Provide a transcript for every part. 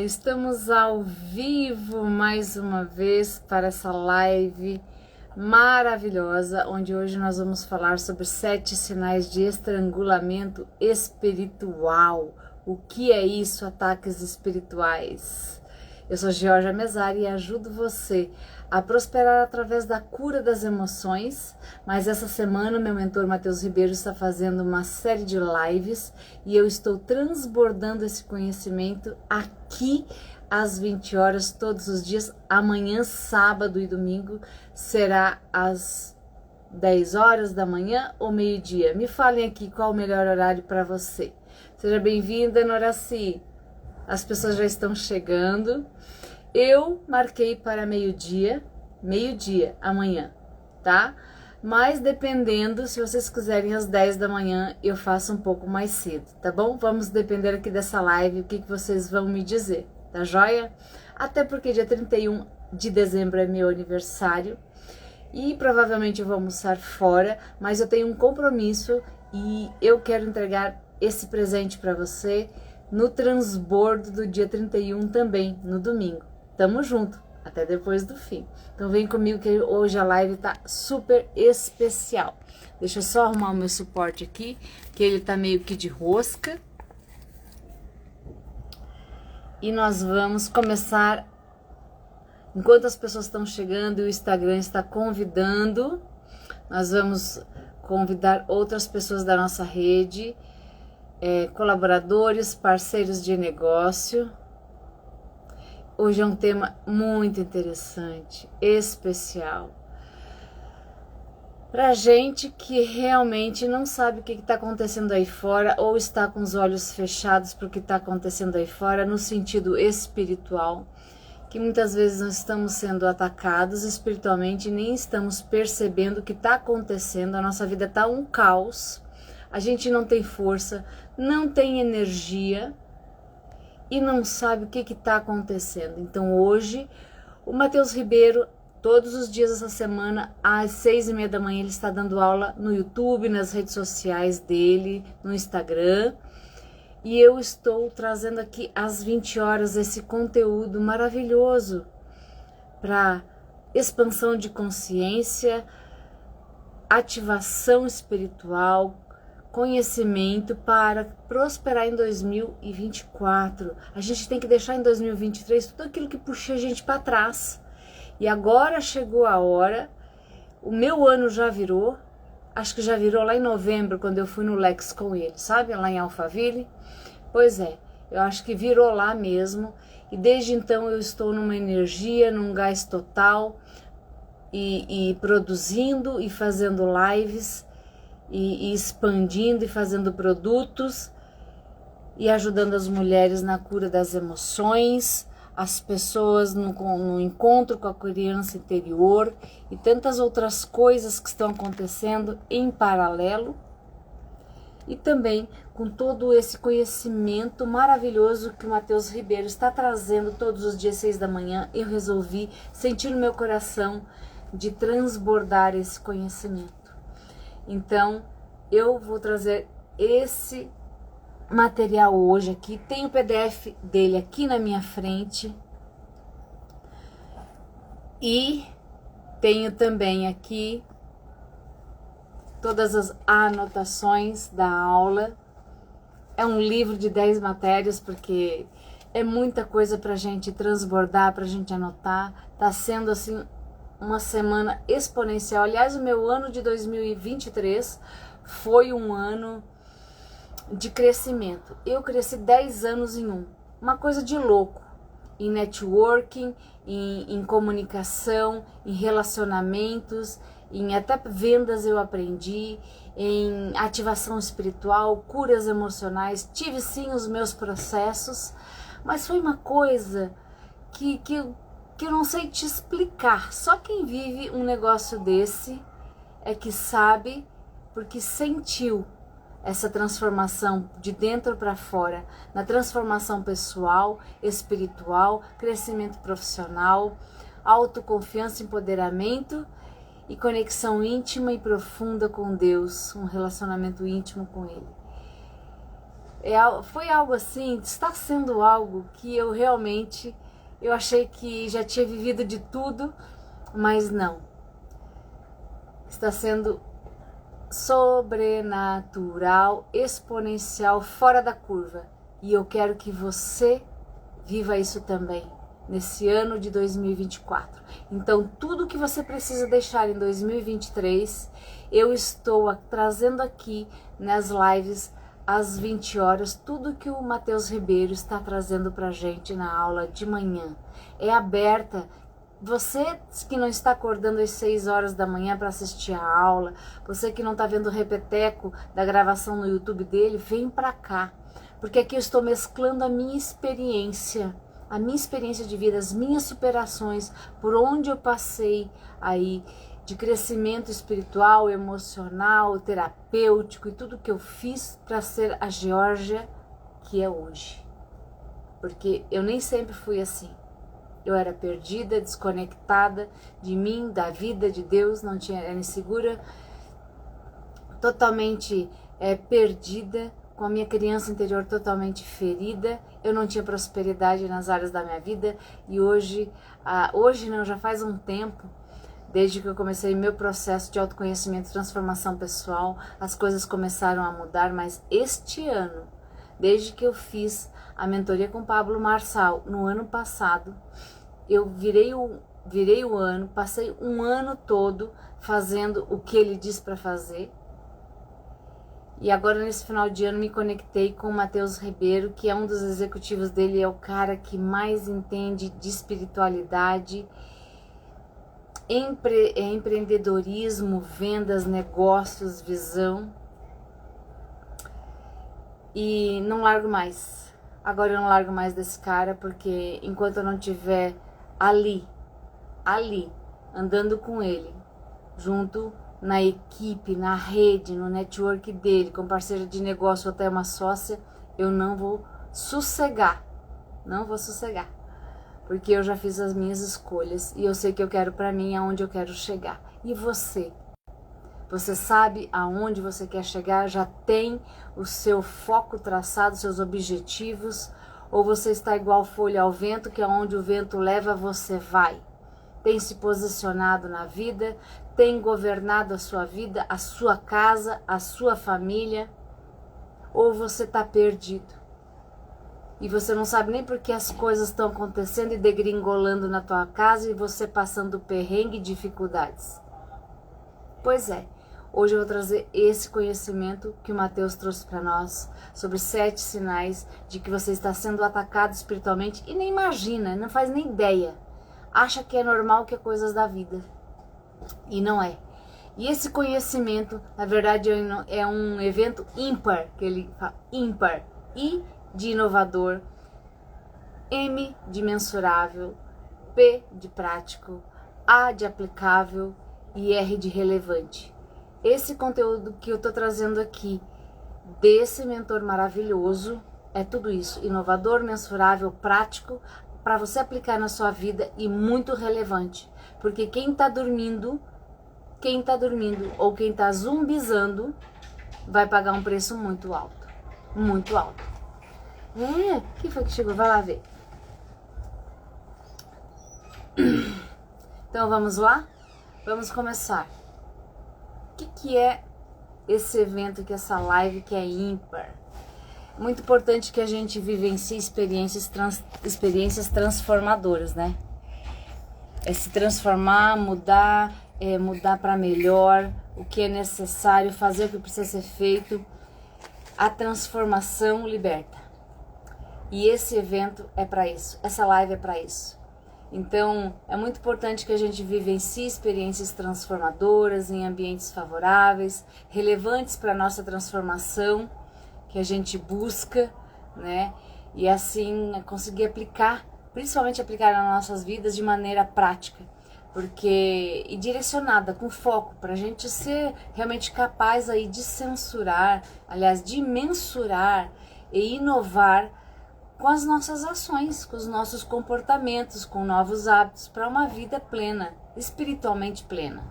Estamos ao vivo mais uma vez para essa live maravilhosa, onde hoje nós vamos falar sobre 7 sinais de estrangulamento espiritual. O que é isso, ataques espirituais? Eu sou Georgia Mesari e ajudo você a prosperar através da cura das emoções, mas essa semana meu mentor Matheus Ribeiro está fazendo uma série de lives e eu estou transbordando esse conhecimento aqui às 20 horas todos os dias. Amanhã, sábado e domingo, será às 10 horas da manhã ou meio-dia. Me falem aqui qual o melhor horário para você. Seja bem-vinda, Noraci. As pessoas já estão chegando. Eu marquei para meio-dia amanhã, tá? Mas dependendo, se vocês quiserem às 10 da manhã, eu faço um pouco mais cedo, tá bom? Vamos depender aqui dessa live, o que vocês vão me dizer, tá joia? Até porque dia 31 de dezembro é meu aniversário e provavelmente eu vou almoçar fora, mas eu tenho um compromisso e eu quero entregar esse presente para você no transbordo do dia 31 também, no domingo. Tamo junto, até depois do fim. Então vem comigo que hoje a live tá super especial. Deixa eu só arrumar o meu suporte aqui, que ele tá meio que de rosca. E nós vamos começar, enquanto as pessoas estão chegando e o Instagram está convidando, nós vamos convidar outras pessoas da nossa rede, colaboradores, parceiros de negócio. Hoje é um tema muito interessante, especial, pra gente que realmente não sabe o que está acontecendo aí fora ou está com os olhos fechados para o que está acontecendo aí fora no sentido espiritual, que muitas vezes nós estamos sendo atacados espiritualmente e nem estamos percebendo o que está acontecendo. A nossa vida está um caos, a gente não tem força, não tem energia e não sabe o que está acontecendo. Então hoje, o Matheus Ribeiro, todos os dias essa semana, às 6h30 da manhã, ele está dando aula no YouTube, nas redes sociais dele, no Instagram. E eu estou trazendo aqui às 20 horas esse conteúdo maravilhoso para expansão de consciência, ativação espiritual, conhecimento para prosperar em 2024. A gente tem que deixar em 2023 tudo aquilo que puxa a gente para trás. E agora chegou a hora, o meu ano já virou, acho que já virou lá em novembro, quando eu fui no Lex com ele, sabe? Lá em Alphaville. Pois é, eu acho que virou lá mesmo. E desde então eu estou numa energia, num gás total, e produzindo e fazendo lives, e expandindo e fazendo produtos e ajudando as mulheres na cura das emoções, as pessoas no encontro com a criança interior e tantas outras coisas que estão acontecendo em paralelo. E também com todo esse conhecimento maravilhoso que o Matheus Ribeiro está trazendo todos os dias 6 da manhã, eu resolvi sentir no meu coração de transbordar esse conhecimento. Então, eu vou trazer esse material hoje aqui. Tem o PDF dele aqui na minha frente. E tenho também aqui todas as anotações da aula. É um livro de 10 matérias, porque é muita coisa pra gente transbordar, pra gente anotar. Tá sendo assim uma semana exponencial. Aliás, o meu ano de 2023 foi um ano de crescimento. Eu cresci 10 anos em um. Uma coisa de louco. Em networking, em comunicação, em relacionamentos, em até vendas eu aprendi, em ativação espiritual, curas emocionais. Tive sim os meus processos, mas foi uma coisa que eu não sei te explicar. Só quem vive um negócio desse é que sabe, porque sentiu essa transformação de dentro para fora, na transformação pessoal, espiritual, crescimento profissional, autoconfiança, empoderamento e conexão íntima e profunda com Deus, um relacionamento íntimo com Ele. Foi algo assim, está sendo algo que eu realmente, eu achei que já tinha vivido de tudo, mas não. Está sendo sobrenatural, exponencial, fora da curva. E eu quero que você viva isso também nesse ano de 2024. Então, tudo que você precisa deixar em 2023, eu estou trazendo aqui nas lives às 20 horas, tudo que o Matheus Ribeiro está trazendo pra gente na aula de manhã. É aberta. Você que não está acordando às 6 horas da manhã para assistir a aula, você que não está vendo o repeteco da gravação no YouTube dele, vem para cá. Porque aqui eu estou mesclando a minha experiência de vida, as minhas superações, por onde eu passei aí, de crescimento espiritual, emocional, terapêutico e tudo que eu fiz para ser a Georgia que é hoje. Porque eu nem sempre fui assim. Eu era perdida, desconectada de mim, da vida, de Deus, não tinha, era insegura, totalmente perdida, com a minha criança interior totalmente ferida. Eu não tinha prosperidade nas áreas da minha vida e hoje não, já faz um tempo, desde que eu comecei meu processo de autoconhecimento e transformação pessoal, as coisas começaram a mudar, mas este ano, desde que eu fiz a mentoria com Pablo Marçal no ano passado, eu virei o ano, passei um ano todo fazendo o que ele disse para fazer. E agora nesse final de ano me conectei com o Matheus Ribeiro, que é um dos executivos dele, é o cara que mais entende de espiritualidade, empreendedorismo, vendas, negócios, visão. E não largo mais. Agora eu não largo mais desse cara, porque enquanto eu não tiver ali, andando com ele, junto na equipe, na rede, no network dele, com parceira de negócio, até uma sócia, eu não vou sossegar, porque eu já fiz as minhas escolhas e eu sei que eu quero para mim aonde eu quero chegar. E você? Você sabe aonde você quer chegar? Já tem o seu foco traçado, seus objetivos? Ou você está igual folha ao vento, que aonde o vento leva, você vai? Tem se posicionado na vida? Tem governado a sua vida, a sua casa, a sua família? Ou você está perdido? E você não sabe nem por que as coisas estão acontecendo e degringolando na tua casa e você passando perrengue e dificuldades? Pois é. Hoje eu vou trazer esse conhecimento que o Matheus trouxe para nós sobre 7 sinais de que você está sendo atacado espiritualmente e nem imagina, não faz nem ideia. Acha que é normal, que é coisas da vida. E não é. E esse conhecimento, na verdade, é um evento ímpar, que ele fala ímpar. I de inovador, M de mensurável, P de prático, A de aplicável e R de relevante. Esse conteúdo que eu tô trazendo aqui, desse mentor maravilhoso, é tudo isso, inovador, mensurável, prático, para você aplicar na sua vida e muito relevante. Porque quem tá dormindo ou quem tá zumbizando, vai pagar um preço muito alto. Muito alto. Quem foi que chegou? Vai lá ver. Então vamos lá? Vamos começar. O que é esse evento, que é essa live que é ímpar? Muito importante que a gente vivencie experiências transformadoras, né? É se transformar, mudar para melhor, o que é necessário, fazer o que precisa ser feito. A transformação liberta. E esse evento é para isso, essa live é para isso. Então, é muito importante que a gente vivencie experiências transformadoras em ambientes favoráveis, relevantes para a nossa transformação, que a gente busca, né? E assim conseguir aplicar, principalmente aplicar nas nossas vidas de maneira prática, e direcionada, com foco, para a gente ser realmente capaz aí de de mensurar e inovar com as nossas ações, com os nossos comportamentos, com novos hábitos, para uma vida plena, espiritualmente plena.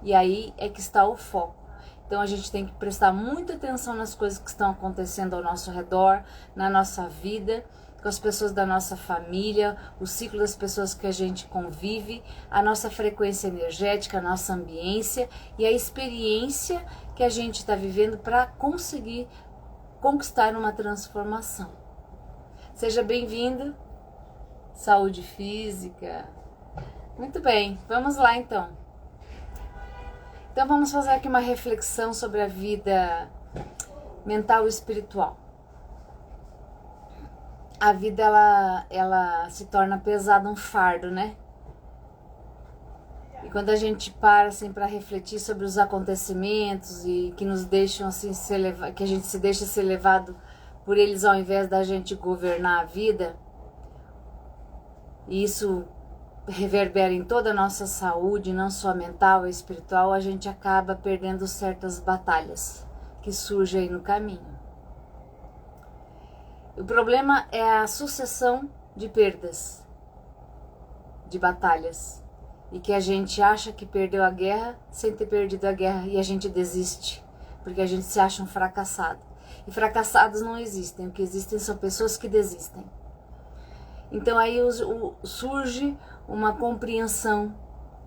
E aí é que está o foco. Então a gente tem que prestar muita atenção nas coisas que estão acontecendo ao nosso redor, na nossa vida, com as pessoas da nossa família, o ciclo das pessoas que a gente convive, a nossa frequência energética, a nossa ambiência e a experiência que a gente está vivendo para conseguir conquistar uma transformação. Seja bem-vindo, saúde física. Muito bem, vamos lá então. Então vamos fazer aqui uma reflexão sobre a vida mental e espiritual. A vida ela se torna pesada, um fardo, né? E quando a gente para assim para refletir sobre os acontecimentos e que nos deixam assim que a gente se deixa ser levado por eles ao invés da gente governar a vida, e isso reverbera em toda a nossa saúde, não só mental e espiritual, a gente acaba perdendo certas batalhas que surgem aí no caminho. O problema é a sucessão de perdas, de batalhas, e que a gente acha que perdeu a guerra sem ter perdido a guerra, e a gente desiste, porque a gente se acha um fracassado. E fracassados não existem, o que existem são pessoas que desistem. Então aí surge uma compreensão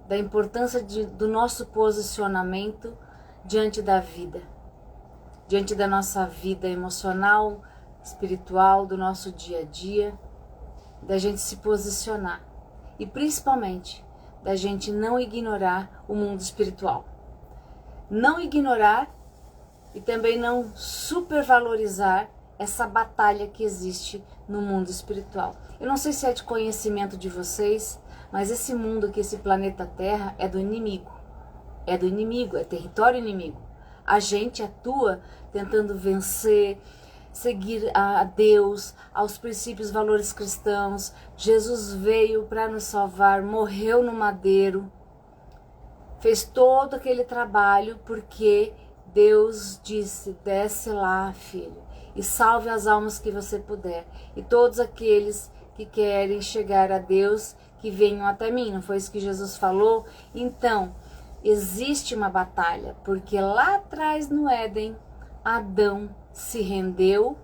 da importância do nosso posicionamento diante da vida, diante da nossa vida emocional, espiritual, do nosso dia a dia, da gente se posicionar e principalmente da gente não ignorar o mundo espiritual. Não ignorar e também não supervalorizar essa batalha que existe no mundo espiritual. Eu não sei se é de conhecimento de vocês, mas esse mundo aqui, esse planeta Terra, é do inimigo. É do inimigo, é território inimigo. A gente atua tentando vencer, seguir a Deus, aos princípios e valores cristãos. Jesus veio para nos salvar, morreu no madeiro, fez todo aquele trabalho porque Deus disse: desce lá, filho, e salve as almas que você puder. E todos aqueles que querem chegar a Deus, que venham até mim. Não foi isso que Jesus falou? Então, existe uma batalha, porque lá atrás no Éden, Adão se rendeu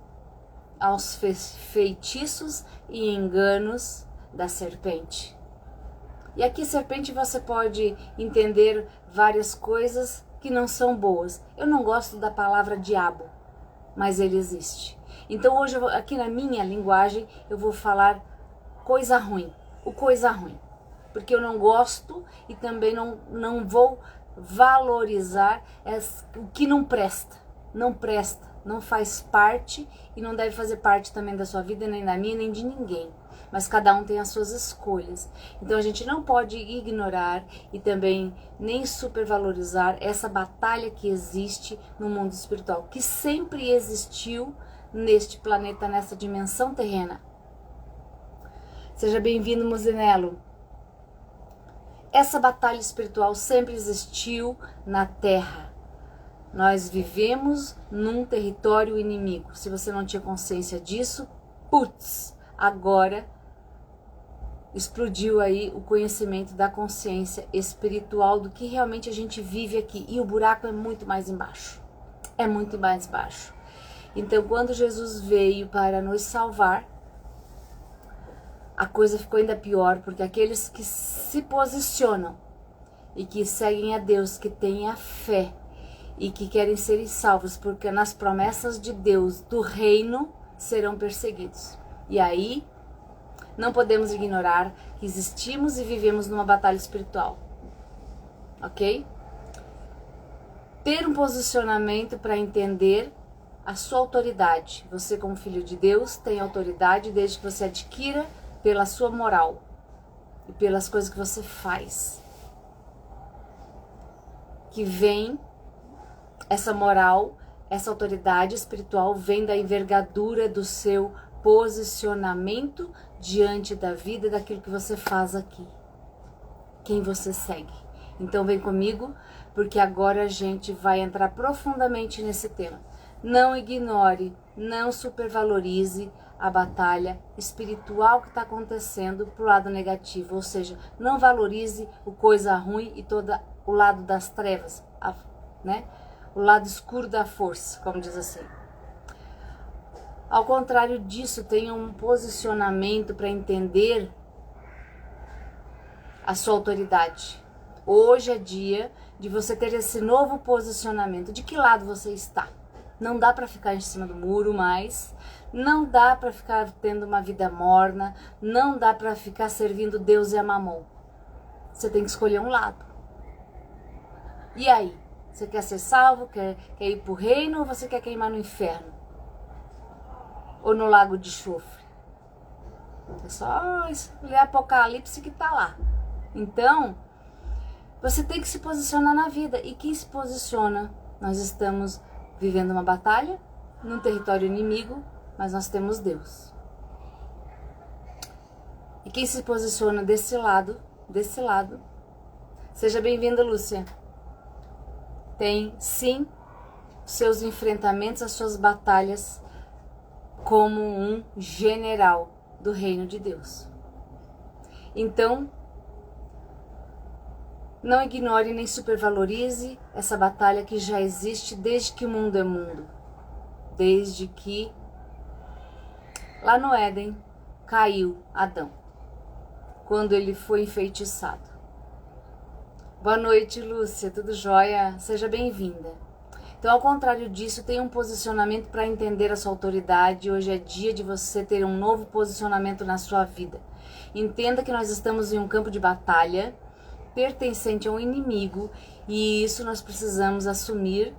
aos feitiços e enganos da serpente. E aqui, serpente, você pode entender várias coisas que não são boas. Eu não gosto da palavra diabo, mas ele existe. Então hoje, aqui na minha linguagem, eu vou falar coisa ruim, o coisa ruim. Porque eu não gosto e também não vou valorizar o que não presta. Não presta, não faz parte e não deve fazer parte também da sua vida, nem da minha, nem de ninguém. Mas cada um tem as suas escolhas. Então a gente não pode ignorar e também nem supervalorizar essa batalha que existe no mundo espiritual, que sempre existiu neste planeta, nessa dimensão terrena. Seja bem-vindo, Muzinelo. Essa batalha espiritual sempre existiu na Terra. Nós vivemos num território inimigo. Se você não tinha consciência disso, putz, agora explodiu aí o conhecimento da consciência espiritual do que realmente a gente vive aqui. E o buraco é muito mais embaixo. É muito mais baixo. Então, quando Jesus veio para nos salvar, a coisa ficou ainda pior, porque aqueles que se posicionam e que seguem a Deus, que têm a fé e que querem ser salvos, porque nas promessas de Deus, do reino, serão perseguidos. E aí, não podemos ignorar que existimos e vivemos numa batalha espiritual. Ok? Ter um posicionamento para entender a sua autoridade. Você, como filho de Deus, tem autoridade desde que você adquira pela sua moral e pelas coisas que você faz. Que vem essa moral, essa autoridade espiritual vem da envergadura do seu posicionamento diante da vida, daquilo que você faz aqui. Quem você segue. Então vem comigo, porque agora a gente vai entrar profundamente nesse tema. Não ignore, não supervalorize a batalha espiritual que está acontecendo pro lado negativo, ou seja, não valorize o coisa ruim e todo o lado das trevas, né? o lado escuro da força, como diz assim. Ao contrário disso, tenha um posicionamento para entender a sua autoridade. Hoje é dia de você ter esse novo posicionamento. De que lado você está? Não dá para ficar em cima do muro mais, não dá para ficar tendo uma vida morna, não dá para ficar servindo Deus e a Mamon. Você tem que escolher um lado. E aí? Você quer ser salvo? Quer ir para o reino ou você quer queimar no inferno? Ou no lago de enxofre? É só ler Apocalipse que tá lá. Então, você tem que se posicionar na vida. E quem se posiciona? Nós estamos vivendo uma batalha num território inimigo, mas nós temos Deus. E quem se posiciona desse lado, seja bem-vinda, Lúcia. Tem, sim, seus enfrentamentos, as suas batalhas como um general do reino de Deus. Então, não ignore nem supervalorize essa batalha que já existe desde que o mundo é mundo. Desde que lá no Éden caiu Adão, quando ele foi enfeitiçado. Boa noite, Lúcia, tudo jóia? Seja bem-vinda. Então, ao contrário disso, tenha um posicionamento para entender a sua autoridade. Hoje é dia de você ter um novo posicionamento na sua vida. Entenda que nós estamos em um campo de batalha pertencente a um inimigo e isso nós precisamos assumir.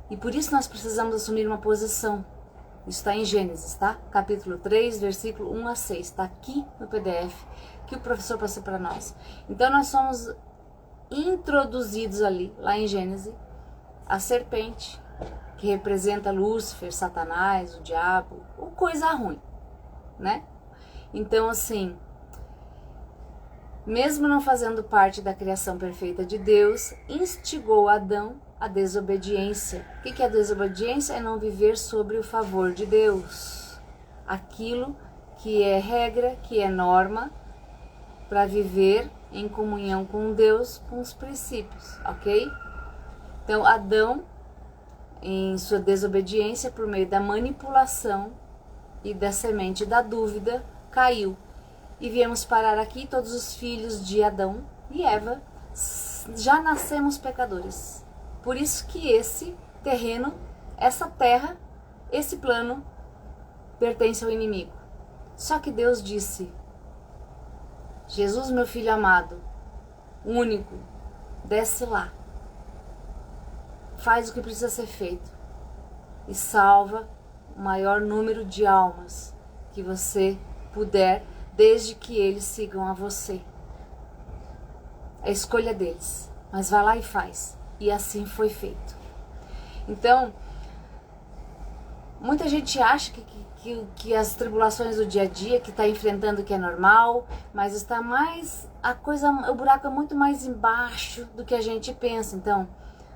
E por isso nós precisamos assumir uma posição. Isso está em Gênesis, tá? Capítulo 3, versículo 1 a 6. Está aqui no PDF que o professor passou para nós. Então, nós somos introduzidos ali, lá em Gênesis, a serpente, que representa Lúcifer, Satanás, o diabo, ou coisa ruim, né? Então, assim, mesmo não fazendo parte da criação perfeita de Deus, instigou Adão a desobediência. O que é a desobediência? É não viver sobre o favor de Deus. Aquilo que é regra, que é norma, para viver em comunhão com Deus, com os princípios, ok? Então, Adão, em sua desobediência, por meio da manipulação e da semente da dúvida, caiu. E viemos parar aqui, todos os filhos de Adão e Eva, já nascemos pecadores. Por isso que esse terreno, essa terra, esse plano, pertence ao inimigo. Só que Deus disse: Jesus, meu filho amado, único, desce lá. Faz o que precisa ser feito. E salva o maior número de almas que você puder, desde que eles sigam a você. É a escolha deles. Mas vai lá e faz. E assim foi feito. Então, muita gente acha que as tribulações do dia a dia, que está enfrentando, que é normal, mas está mais, o buraco é muito mais embaixo do que a gente pensa. Então,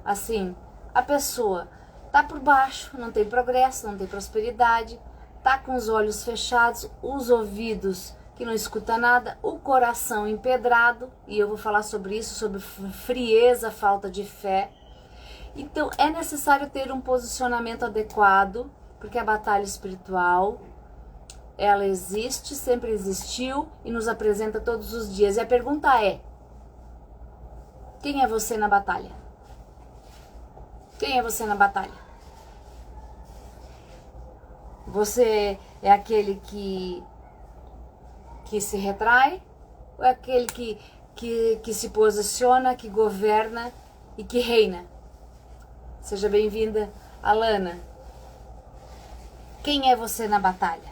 assim, a pessoa tá por baixo, não tem progresso, não tem prosperidade, tá com os olhos fechados, os ouvidos que não escuta nada, o coração empedrado, e eu vou falar sobre isso, sobre frieza, falta de fé. Então, é necessário ter um posicionamento adequado, porque a batalha espiritual, ela existe, sempre existiu e nos apresenta todos os dias. E a pergunta é: quem é você na batalha? Quem é você na batalha? Você é aquele que se retrai? Ou é aquele que se posiciona, que governa e que reina? Seja bem-vinda, Alana. Quem é você na batalha?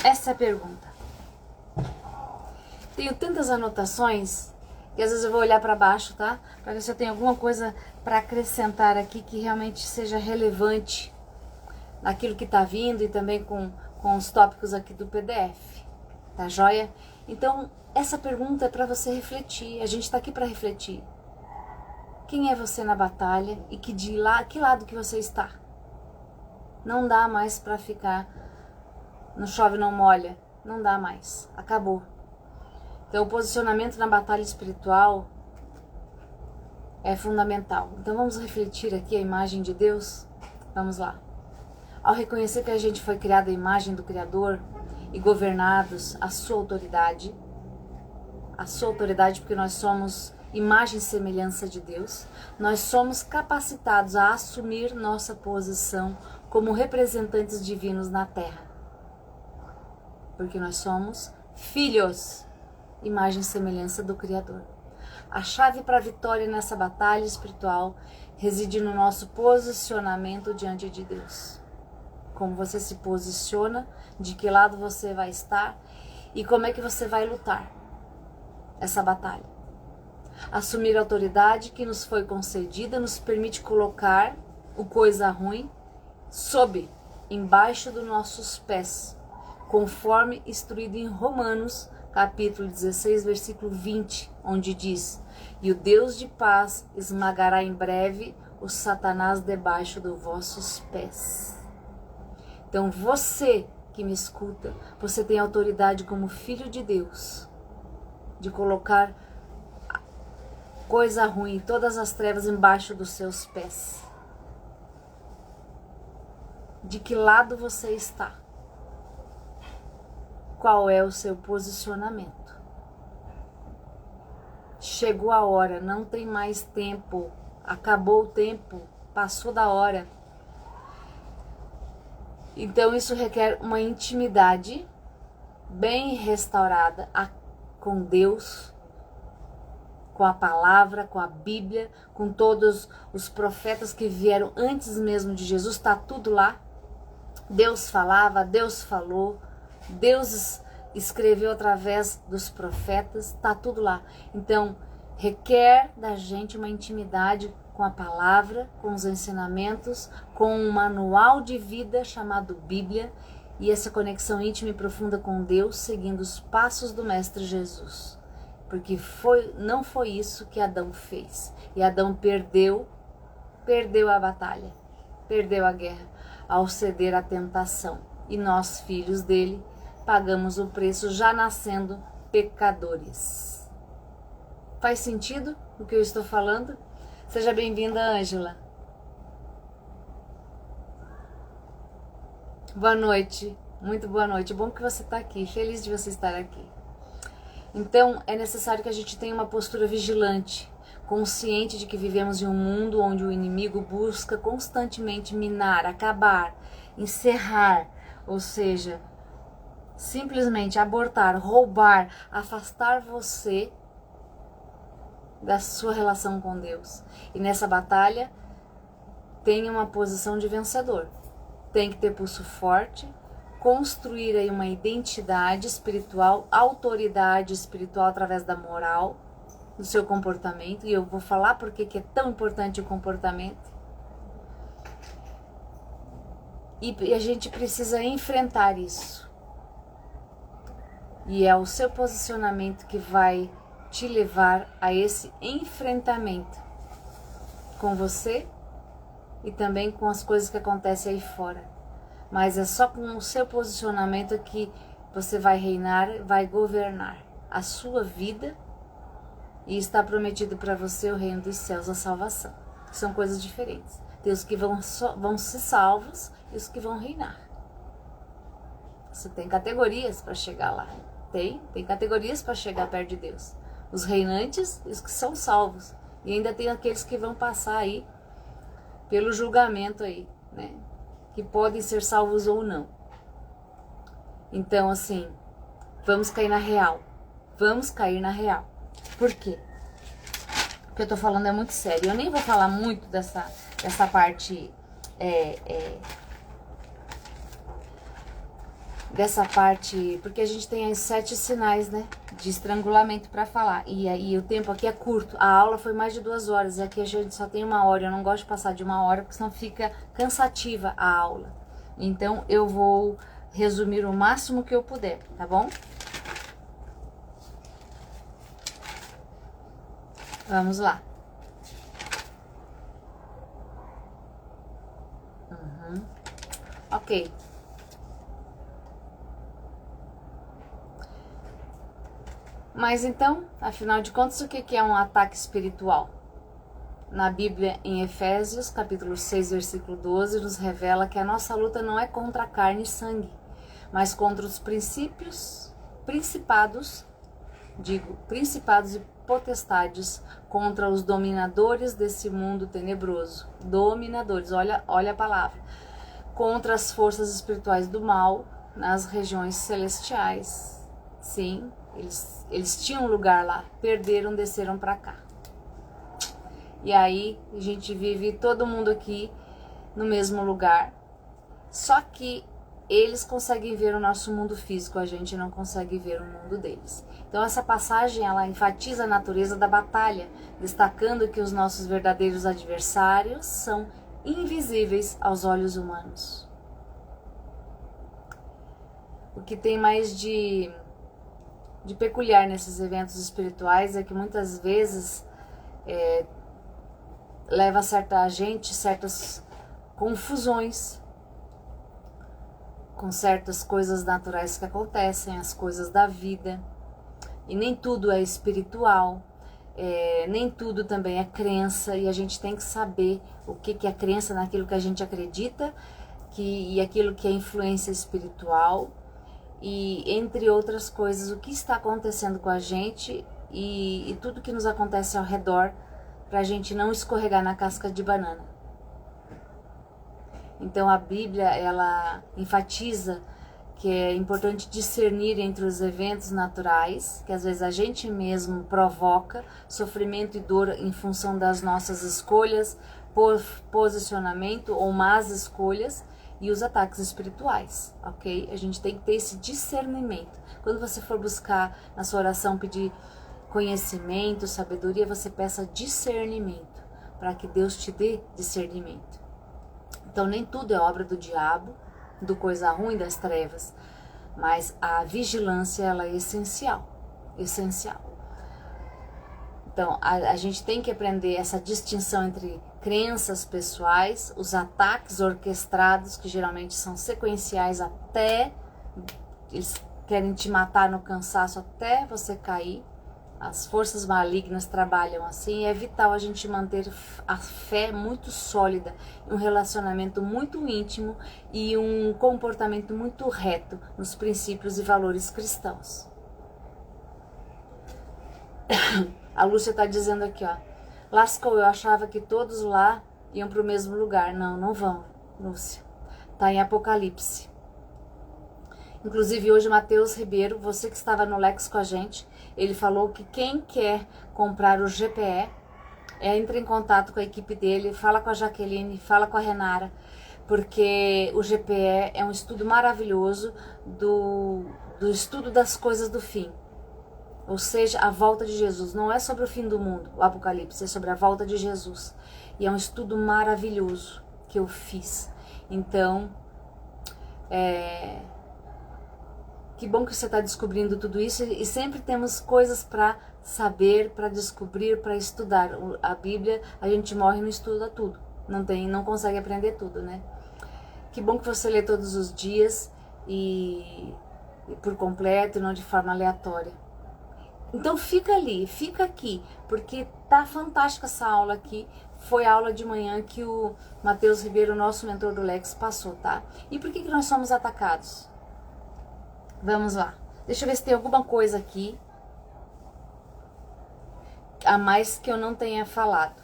Essa é a pergunta. Tenho tantas anotações que às vezes eu vou olhar para baixo, tá? Para ver se eu tenho alguma coisa para acrescentar aqui que realmente seja relevante naquilo que está vindo e também com os tópicos aqui do PDF. Tá joia? Então, essa pergunta é para você refletir. A gente está aqui para refletir. Quem é você na batalha e que lado que você está? Não dá mais para ficar no chove não molha. Não dá mais. Acabou. Então, o posicionamento na batalha espiritual é fundamental. Então vamos refletir aqui a imagem de Deus? Vamos lá. Ao reconhecer que a gente foi criado à imagem do Criador e governados à sua autoridade porque nós somos imagem e semelhança de Deus, nós somos capacitados a assumir nossa posição como representantes divinos na Terra. Porque nós somos filhos, imagem e semelhança do Criador. A chave para a vitória nessa batalha espiritual reside no nosso posicionamento diante de Deus. Como você se posiciona, de que lado você vai estar e como é que você vai lutar essa batalha. Assumir a autoridade que nos foi concedida nos permite colocar o coisa ruim embaixo dos nossos pés, conforme instruído em Romanos, capítulo 16, versículo 20, onde diz: e o Deus de paz esmagará em breve o Satanás debaixo dos vossos pés. Então você que me escuta, você tem autoridade como filho de Deus, de colocar coisa ruim, todas as trevas embaixo dos seus pés. De que lado você está? Qual é o seu posicionamento? Chegou a hora, não tem mais tempo, acabou o tempo, passou da hora. Então isso requer uma intimidade bem restaurada com Deus, com a palavra, com a Bíblia, com todos os profetas que vieram antes mesmo de Jesus, está tudo lá. Deus falava, Deus falou, Deus escreveu através dos profetas, está tudo lá. Então, requer da gente uma intimidade com a palavra, com os ensinamentos, com um manual de vida chamado Bíblia, e essa conexão íntima e profunda com Deus, seguindo os passos do Mestre Jesus. Porque não foi isso que Adão fez. E Adão perdeu a batalha, perdeu a guerra, ao ceder à tentação. E nós, filhos dele, pagamos o preço já nascendo pecadores. Faz sentido o que eu estou falando? Seja bem-vinda, Ângela. Boa noite, muito boa noite. Bom que você está aqui, feliz de você estar aqui. Então, é necessário que a gente tenha uma postura vigilante, consciente de que vivemos em um mundo onde o inimigo busca constantemente minar, acabar, encerrar, ou seja, simplesmente abortar, roubar, afastar você da sua relação com Deus. E nessa batalha, tenha uma posição de vencedor. Tem que ter pulso forte, construir aí uma identidade espiritual, autoridade espiritual através da moral, do seu comportamento. E eu vou falar porque que é tão importante o comportamento. E a gente precisa enfrentar isso. E é o seu posicionamento que vai te levar a esse enfrentamento com você e também com as coisas que acontecem aí fora. Mas é só com o seu posicionamento que você vai reinar, vai governar a sua vida, e está prometido para você o reino dos céus, a salvação. São coisas diferentes. Tem os que vão ser salvos e os que vão reinar. Você tem categorias para chegar lá. Tem categorias para chegar perto de Deus. Os reinantes e os que são salvos. E ainda tem aqueles que vão passar aí pelo julgamento aí, né? Que podem ser salvos ou não. Então, assim, vamos cair na real. Vamos cair na real. Por quê? O que eu tô falando é muito sério. Eu nem vou falar muito dessa parte... dessa parte, porque a gente tem as 7 sinais, né, de estrangulamento para falar, e aí o tempo aqui é curto. A aula foi mais de 2 horas, e aqui a gente só tem 1 hora. Eu não gosto de passar de 1 hora, porque senão fica cansativa a aula. Então eu vou resumir o máximo que eu puder, tá bom? Vamos lá. Ok. Mas então, afinal de contas, o que é um ataque espiritual? na Bíblia, em Efésios, capítulo 6, versículo 12, nos revela que a nossa luta não é contra a carne e sangue, mas contra os principados e potestades, contra os dominadores desse mundo tenebroso. Dominadores, olha a palavra. Contra as forças espirituais do mal nas regiões celestiais. Sim, eles tinham lugar lá, perderam, desceram para cá. E aí a gente vive todo mundo aqui no mesmo lugar, só que eles conseguem ver o nosso mundo físico, a gente não consegue ver o mundo deles. Então essa passagem, ela enfatiza a natureza da batalha, destacando que os nossos verdadeiros adversários são invisíveis aos olhos humanos. O que tem mais de peculiar nesses eventos espirituais é que muitas vezes leva certas confusões com certas coisas naturais que acontecem, as coisas da vida. E nem tudo é espiritual, nem tudo também é crença, e a gente tem que saber o que é crença naquilo que a gente acredita, e aquilo que é influência espiritual, e entre outras coisas, o que está acontecendo com a gente e tudo que nos acontece ao redor, para a gente não escorregar na casca de banana. Então a Bíblia, ela enfatiza que é importante discernir entre os eventos naturais, que às vezes a gente mesmo provoca sofrimento e dor em função das nossas escolhas, posicionamento ou más escolhas, e os ataques espirituais, ok? A gente tem que ter esse discernimento. Quando você for buscar na sua oração pedir conhecimento, sabedoria, você peça discernimento, para que Deus te dê discernimento. Então nem tudo é obra do diabo, do coisa ruim, das trevas, mas a vigilância, ela é essencial. Então a gente tem que aprender essa distinção entre crenças pessoais, os ataques orquestrados, que geralmente são sequenciais, até eles querem te matar no cansaço até você cair. As forças malignas trabalham assim, e é vital a gente manter a fé muito sólida, um relacionamento muito íntimo e um comportamento muito reto nos princípios e valores cristãos. A Lúcia está dizendo aqui, ó, lascou, eu achava que todos lá iam para o mesmo lugar. Não vão, Lúcia. Está em Apocalipse. Inclusive hoje Matheus Ribeiro, você que estava no Lex com a gente, ele falou que quem quer comprar o GPE, entre em contato com a equipe dele, fala com a Jaqueline, fala com a Renara, porque o GPE é um estudo maravilhoso do estudo das coisas do fim. Ou seja, a volta de Jesus. Não é sobre o fim do mundo, o Apocalipse, é sobre a volta de Jesus. E é um estudo maravilhoso que eu fiz. Então, que bom que você está descobrindo tudo isso, e sempre temos coisas para saber, para descobrir, para estudar. A Bíblia, a gente morre e não estuda tudo. Não consegue aprender tudo, né? Que bom que você lê todos os dias e por completo e não de forma aleatória. Então fica ali, fica aqui, porque tá fantástica essa aula aqui. Foi a aula de manhã que o Matheus Ribeiro, nosso mentor do Lex, passou, tá? E por que nós somos atacados? Vamos lá. Deixa eu ver se tem alguma coisa aqui a mais que eu não tenha falado.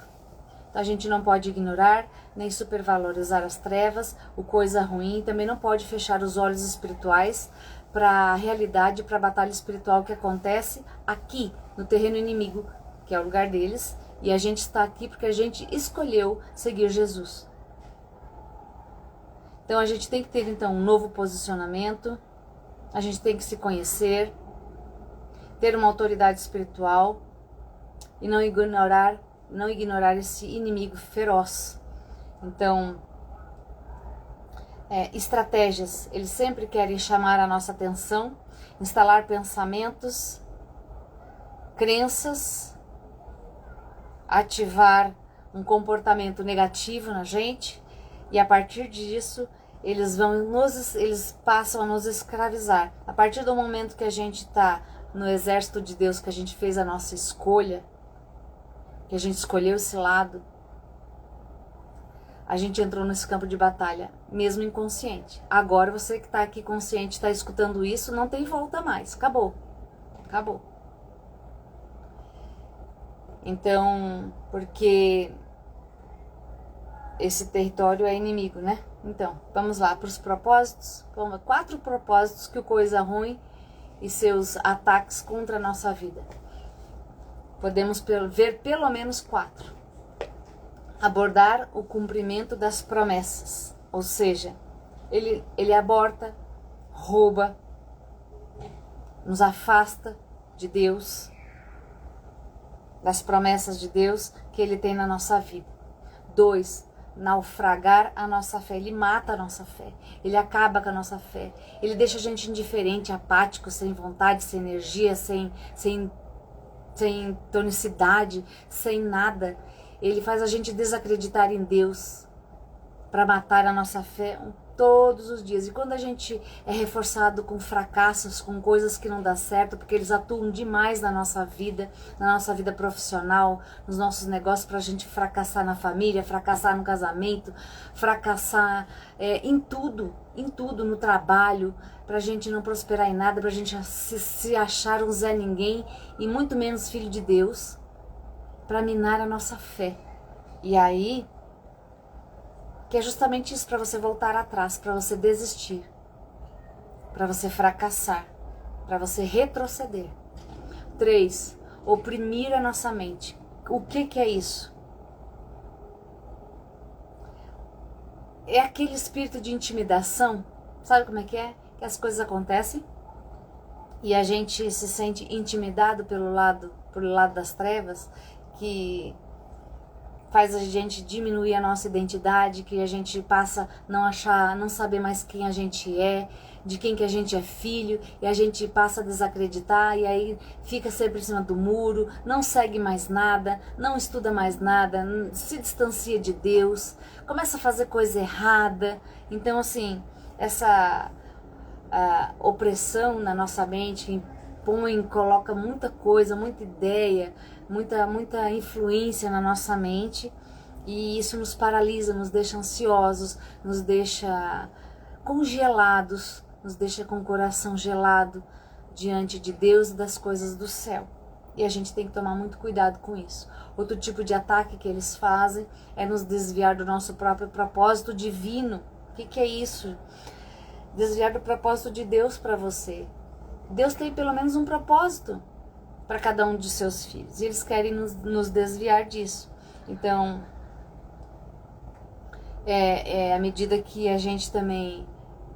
Então, a gente não pode ignorar, nem supervalorizar as trevas, o coisa ruim. Também não pode fechar os olhos espirituais para a realidade, para a batalha espiritual que acontece aqui, no terreno inimigo, que é o lugar deles. E a gente está aqui porque a gente escolheu seguir Jesus. Então, a gente tem que ter, então, um novo posicionamento. A gente tem que se conhecer, ter uma autoridade espiritual e não ignorar esse inimigo feroz. Então, estratégias, eles sempre querem chamar a nossa atenção, instalar pensamentos, crenças, ativar um comportamento negativo na gente, e a partir disso eles passam a nos escravizar. A partir do momento que a gente está no exército de Deus, que a gente fez a nossa escolha, que a gente escolheu esse lado, a gente entrou nesse campo de batalha, mesmo inconsciente. Agora você que está aqui consciente, está escutando isso, não tem volta mais. Acabou. Acabou. Então, porque esse território é inimigo, né? Então, vamos lá para os propósitos. 4 propósitos que o Coisa Ruim e seus ataques contra a nossa vida. Podemos ver pelo menos 4. Abordar o cumprimento das promessas, ou seja, ele aborta, rouba, nos afasta de Deus, das promessas de Deus que Ele tem na nossa vida. 2, naufragar a nossa fé, ele mata a nossa fé, ele acaba com a nossa fé, ele deixa a gente indiferente, apático, sem vontade, sem energia, sem tonicidade, sem nada. Ele faz a gente desacreditar em Deus para matar a nossa fé todos os dias. E quando a gente é reforçado com fracassos, com coisas que não dá certo, porque eles atuam demais na nossa vida profissional, nos nossos negócios, para a gente fracassar na família, fracassar no casamento, fracassar em tudo, no trabalho, para a gente não prosperar em nada, para a gente se achar um Zé Ninguém e muito menos filho de Deus, para minar a nossa fé. E aí, que é justamente isso, para você voltar atrás, para você desistir, para você fracassar, para você retroceder. 3, oprimir a nossa mente. O que é isso? É aquele espírito de intimidação, sabe como é? Que as coisas acontecem e a gente se sente intimidado pelo lado das trevas, que faz a gente diminuir a nossa identidade, que a gente passa a não saber mais quem a gente é, de quem que a gente é filho, e a gente passa a desacreditar, e aí fica sempre em cima do muro, não segue mais nada, não estuda mais nada, se distancia de Deus, começa a fazer coisa errada. Então, assim, essa opressão na nossa mente coloca muita coisa, muita ideia, muita influência na nossa mente, e isso nos paralisa, nos deixa ansiosos, nos deixa congelados, nos deixa com o coração gelado diante de Deus e das coisas do céu. E a gente tem que tomar muito cuidado com isso. Outro tipo de ataque que eles fazem é nos desviar do nosso próprio propósito divino. O que é isso? Desviar do propósito de Deus para você. Deus tem pelo menos um propósito para cada um de seus filhos. E eles querem nos desviar disso. Então, à medida que a gente também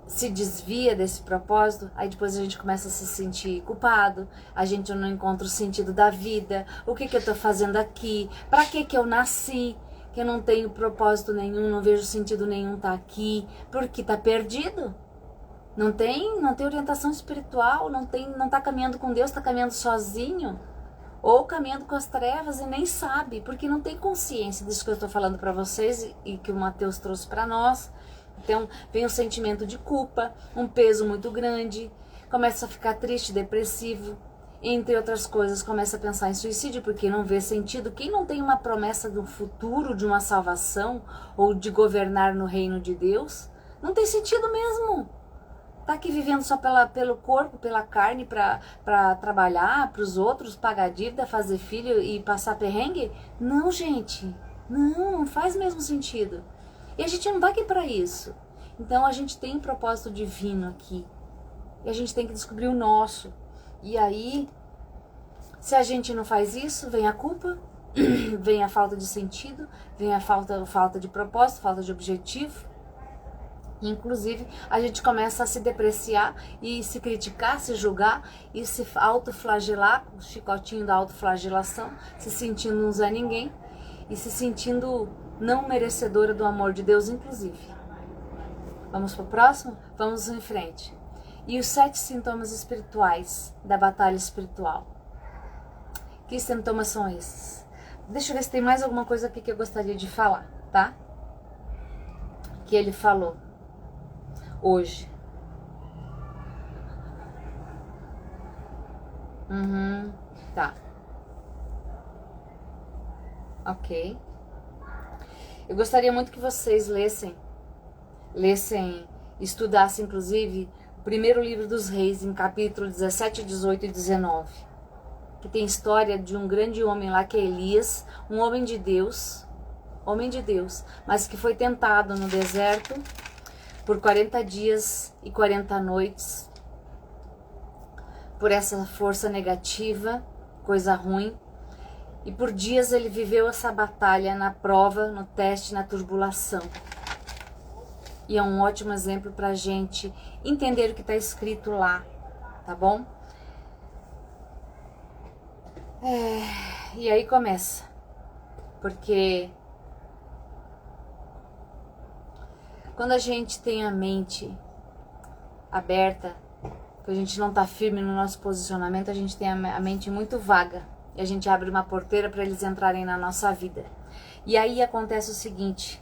se desvia desse propósito, aí depois a gente começa a se sentir culpado, a gente não encontra o sentido da vida, o que eu estou fazendo aqui, para que eu nasci, que eu não tenho propósito nenhum, não vejo sentido nenhum estar aqui, porque está perdido. Não tem orientação espiritual, não tá caminhando com Deus, está caminhando sozinho, ou caminhando com as trevas e nem sabe, porque não tem consciência disso que eu estou falando para vocês e que o Mateus trouxe para nós. Então vem um sentimento de culpa, um peso muito grande, começa a ficar triste, depressivo, entre outras coisas, começa a pensar em suicídio porque não vê sentido. Quem não tem uma promessa do futuro, de uma salvação ou de governar no reino de Deus, não tem sentido mesmo. Tá aqui vivendo só pelo corpo, pela carne, para trabalhar para os outros, pagar dívida, fazer filho e passar perrengue? Não, gente, não faz mesmo sentido. E a gente não tá aqui para isso. Então a gente tem um propósito divino aqui. E a gente tem que descobrir o nosso. E aí, se a gente não faz isso, vem a culpa, vem a falta de sentido, vem a falta de propósito, falta de objetivo. Inclusive, a gente começa a se depreciar e se criticar, se julgar e se autoflagelar, o chicotinho da autoflagelação, se sentindo um Zé Ninguém e se sentindo não merecedora do amor de Deus, inclusive. Vamos para o próximo? Vamos em frente. E os 7 sintomas espirituais da batalha espiritual. Que sintomas são esses? Deixa eu ver se tem mais alguma coisa aqui que eu gostaria de falar, tá? Que ele falou hoje. Tá. Ok. Eu gostaria muito que vocês lessem, estudassem inclusive o primeiro livro dos Reis, em capítulo 17, 18 e 19. Que tem história de um grande homem lá que é Elias, um homem de Deus, mas que foi tentado no deserto por 40 dias e 40 noites, por essa força negativa, coisa ruim, e por dias ele viveu essa batalha na prova, no teste, na turbulação. E é um ótimo exemplo para a gente entender o que está escrito lá, tá bom? E aí começa, porque quando a gente tem a mente aberta, que a gente não está firme no nosso posicionamento, a gente tem a mente muito vaga. E a gente abre uma porteira para eles entrarem na nossa vida. E aí acontece o seguinte.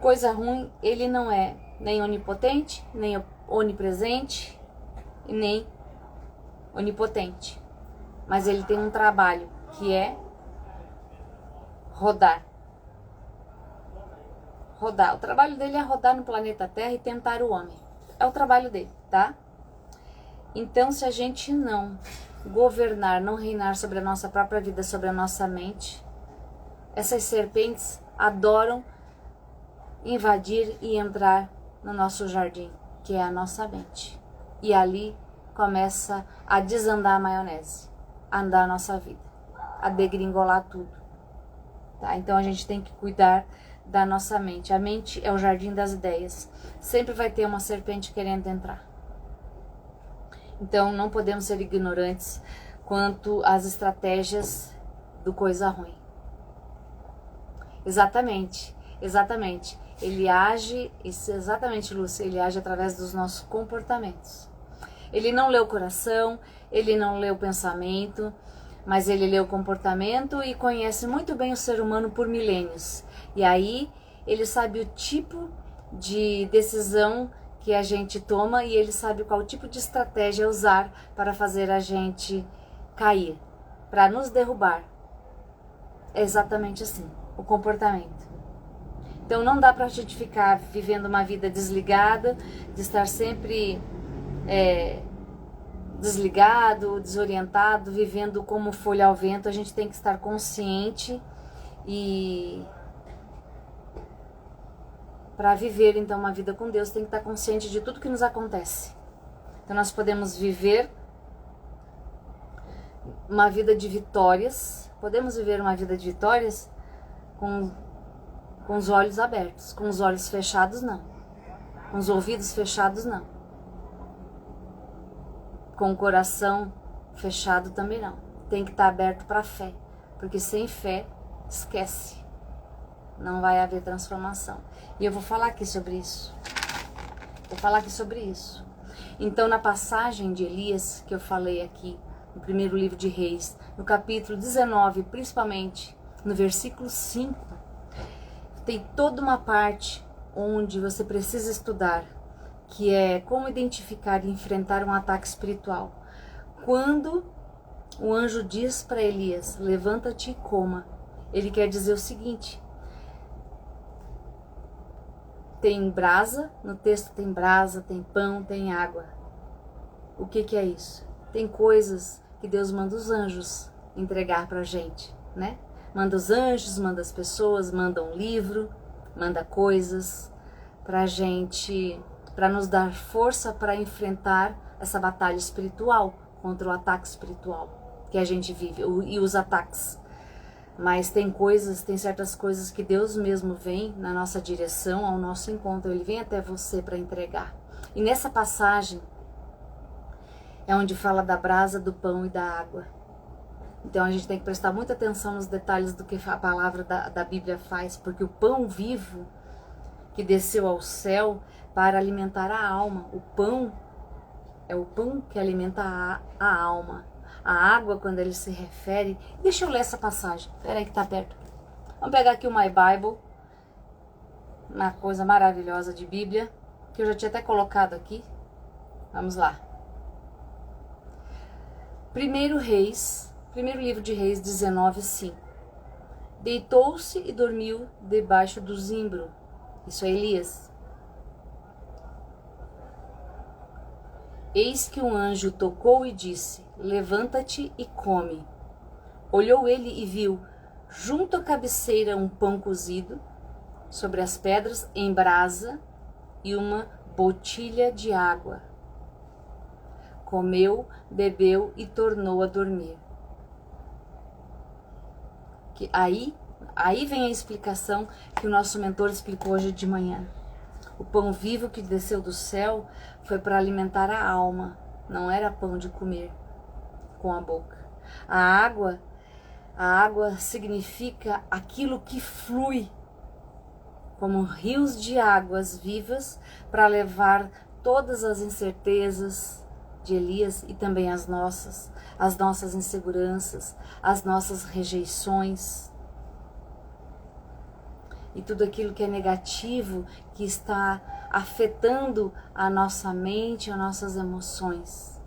Coisa ruim, ele não é nem onipotente, nem onipresente, e nem onipotente. Mas ele tem um trabalho, que é rodar. O trabalho dele é rodar no planeta Terra e tentar o homem. É o trabalho dele, tá? Então, se a gente não governar, não reinar sobre a nossa própria vida, sobre a nossa mente, essas serpentes adoram invadir e entrar no nosso jardim, que é a nossa mente. E ali começa a desandar a maionese, a andar a nossa vida, a degringolar tudo. Tá? Então, a gente tem que cuidar da nossa mente. A mente é o jardim das ideias. Sempre vai ter uma serpente querendo entrar. Então, não podemos ser ignorantes quanto às estratégias do coisa ruim. Exatamente. Ele age, exatamente, Lúcia, ele age através dos nossos comportamentos. Ele não lê o coração, ele não lê o pensamento, mas ele lê o comportamento e conhece muito bem o ser humano por milênios. E aí, ele sabe o tipo de decisão que a gente toma e ele sabe qual tipo de estratégia usar para fazer a gente cair, para nos derrubar. É exatamente assim, o comportamento. Então não dá para a gente ficar vivendo uma vida desligada, de estar sempre desligado, desorientado, vivendo como folha ao vento. A gente tem que estar consciente e para viver então uma vida com Deus tem que estar consciente de tudo que nos acontece. Então nós podemos viver uma vida de vitórias, com os olhos abertos, com os olhos fechados não, com os ouvidos fechados não, com o coração fechado também não. Tem que estar aberto para a fé, porque sem fé, esquece, não vai haver transformação. E eu vou falar aqui sobre isso. Então, na passagem de Elias, que eu falei aqui, no primeiro livro de Reis, no capítulo 19, principalmente no versículo 5, tem toda uma parte onde você precisa estudar, que é como identificar e enfrentar um ataque espiritual. Quando o anjo diz para Elias, levanta-te e coma, ele quer dizer o seguinte: tem brasa, no texto tem brasa, tem pão, tem água. O que é isso? Tem coisas que Deus manda os anjos entregar pra gente, né? Manda os anjos, manda as pessoas, manda um livro, manda coisas pra gente, pra nos dar força para enfrentar essa batalha espiritual, contra o ataque espiritual que a gente vive e os ataques. Mas tem certas coisas que Deus mesmo vem na nossa direção, ao nosso encontro. Ele vem até você para entregar. E nessa passagem é onde fala da brasa, do pão e da água. Então a gente tem que prestar muita atenção nos detalhes do que a palavra da Bíblia faz, porque o pão vivo que desceu ao céu para alimentar a alma, o pão é o pão que alimenta a alma. A água, quando ele se refere... Deixa eu ler essa passagem. Espera aí que tá perto. Vamos pegar aqui o My Bible. Uma coisa maravilhosa de Bíblia, que eu já tinha até colocado aqui. Vamos lá. Primeiro livro de Reis 19:5. Deitou-se e dormiu debaixo do zimbro. Isso é Elias. Eis que um anjo tocou e disse: levanta-te e come. Olhou ele e viu, junto à cabeceira, um pão cozido, sobre as pedras em brasa, e uma botilha de água. Comeu, bebeu e tornou a dormir. Aí vem a explicação que o nosso mentor explicou hoje de manhã. O pão vivo que desceu do céu foi para alimentar a alma, não era pão de comer com a boca. A água significa aquilo que flui como rios de águas vivas para levar todas as incertezas de Elias e também as nossas inseguranças, as nossas rejeições e tudo aquilo que é negativo, que está afetando a nossa mente, as nossas emoções.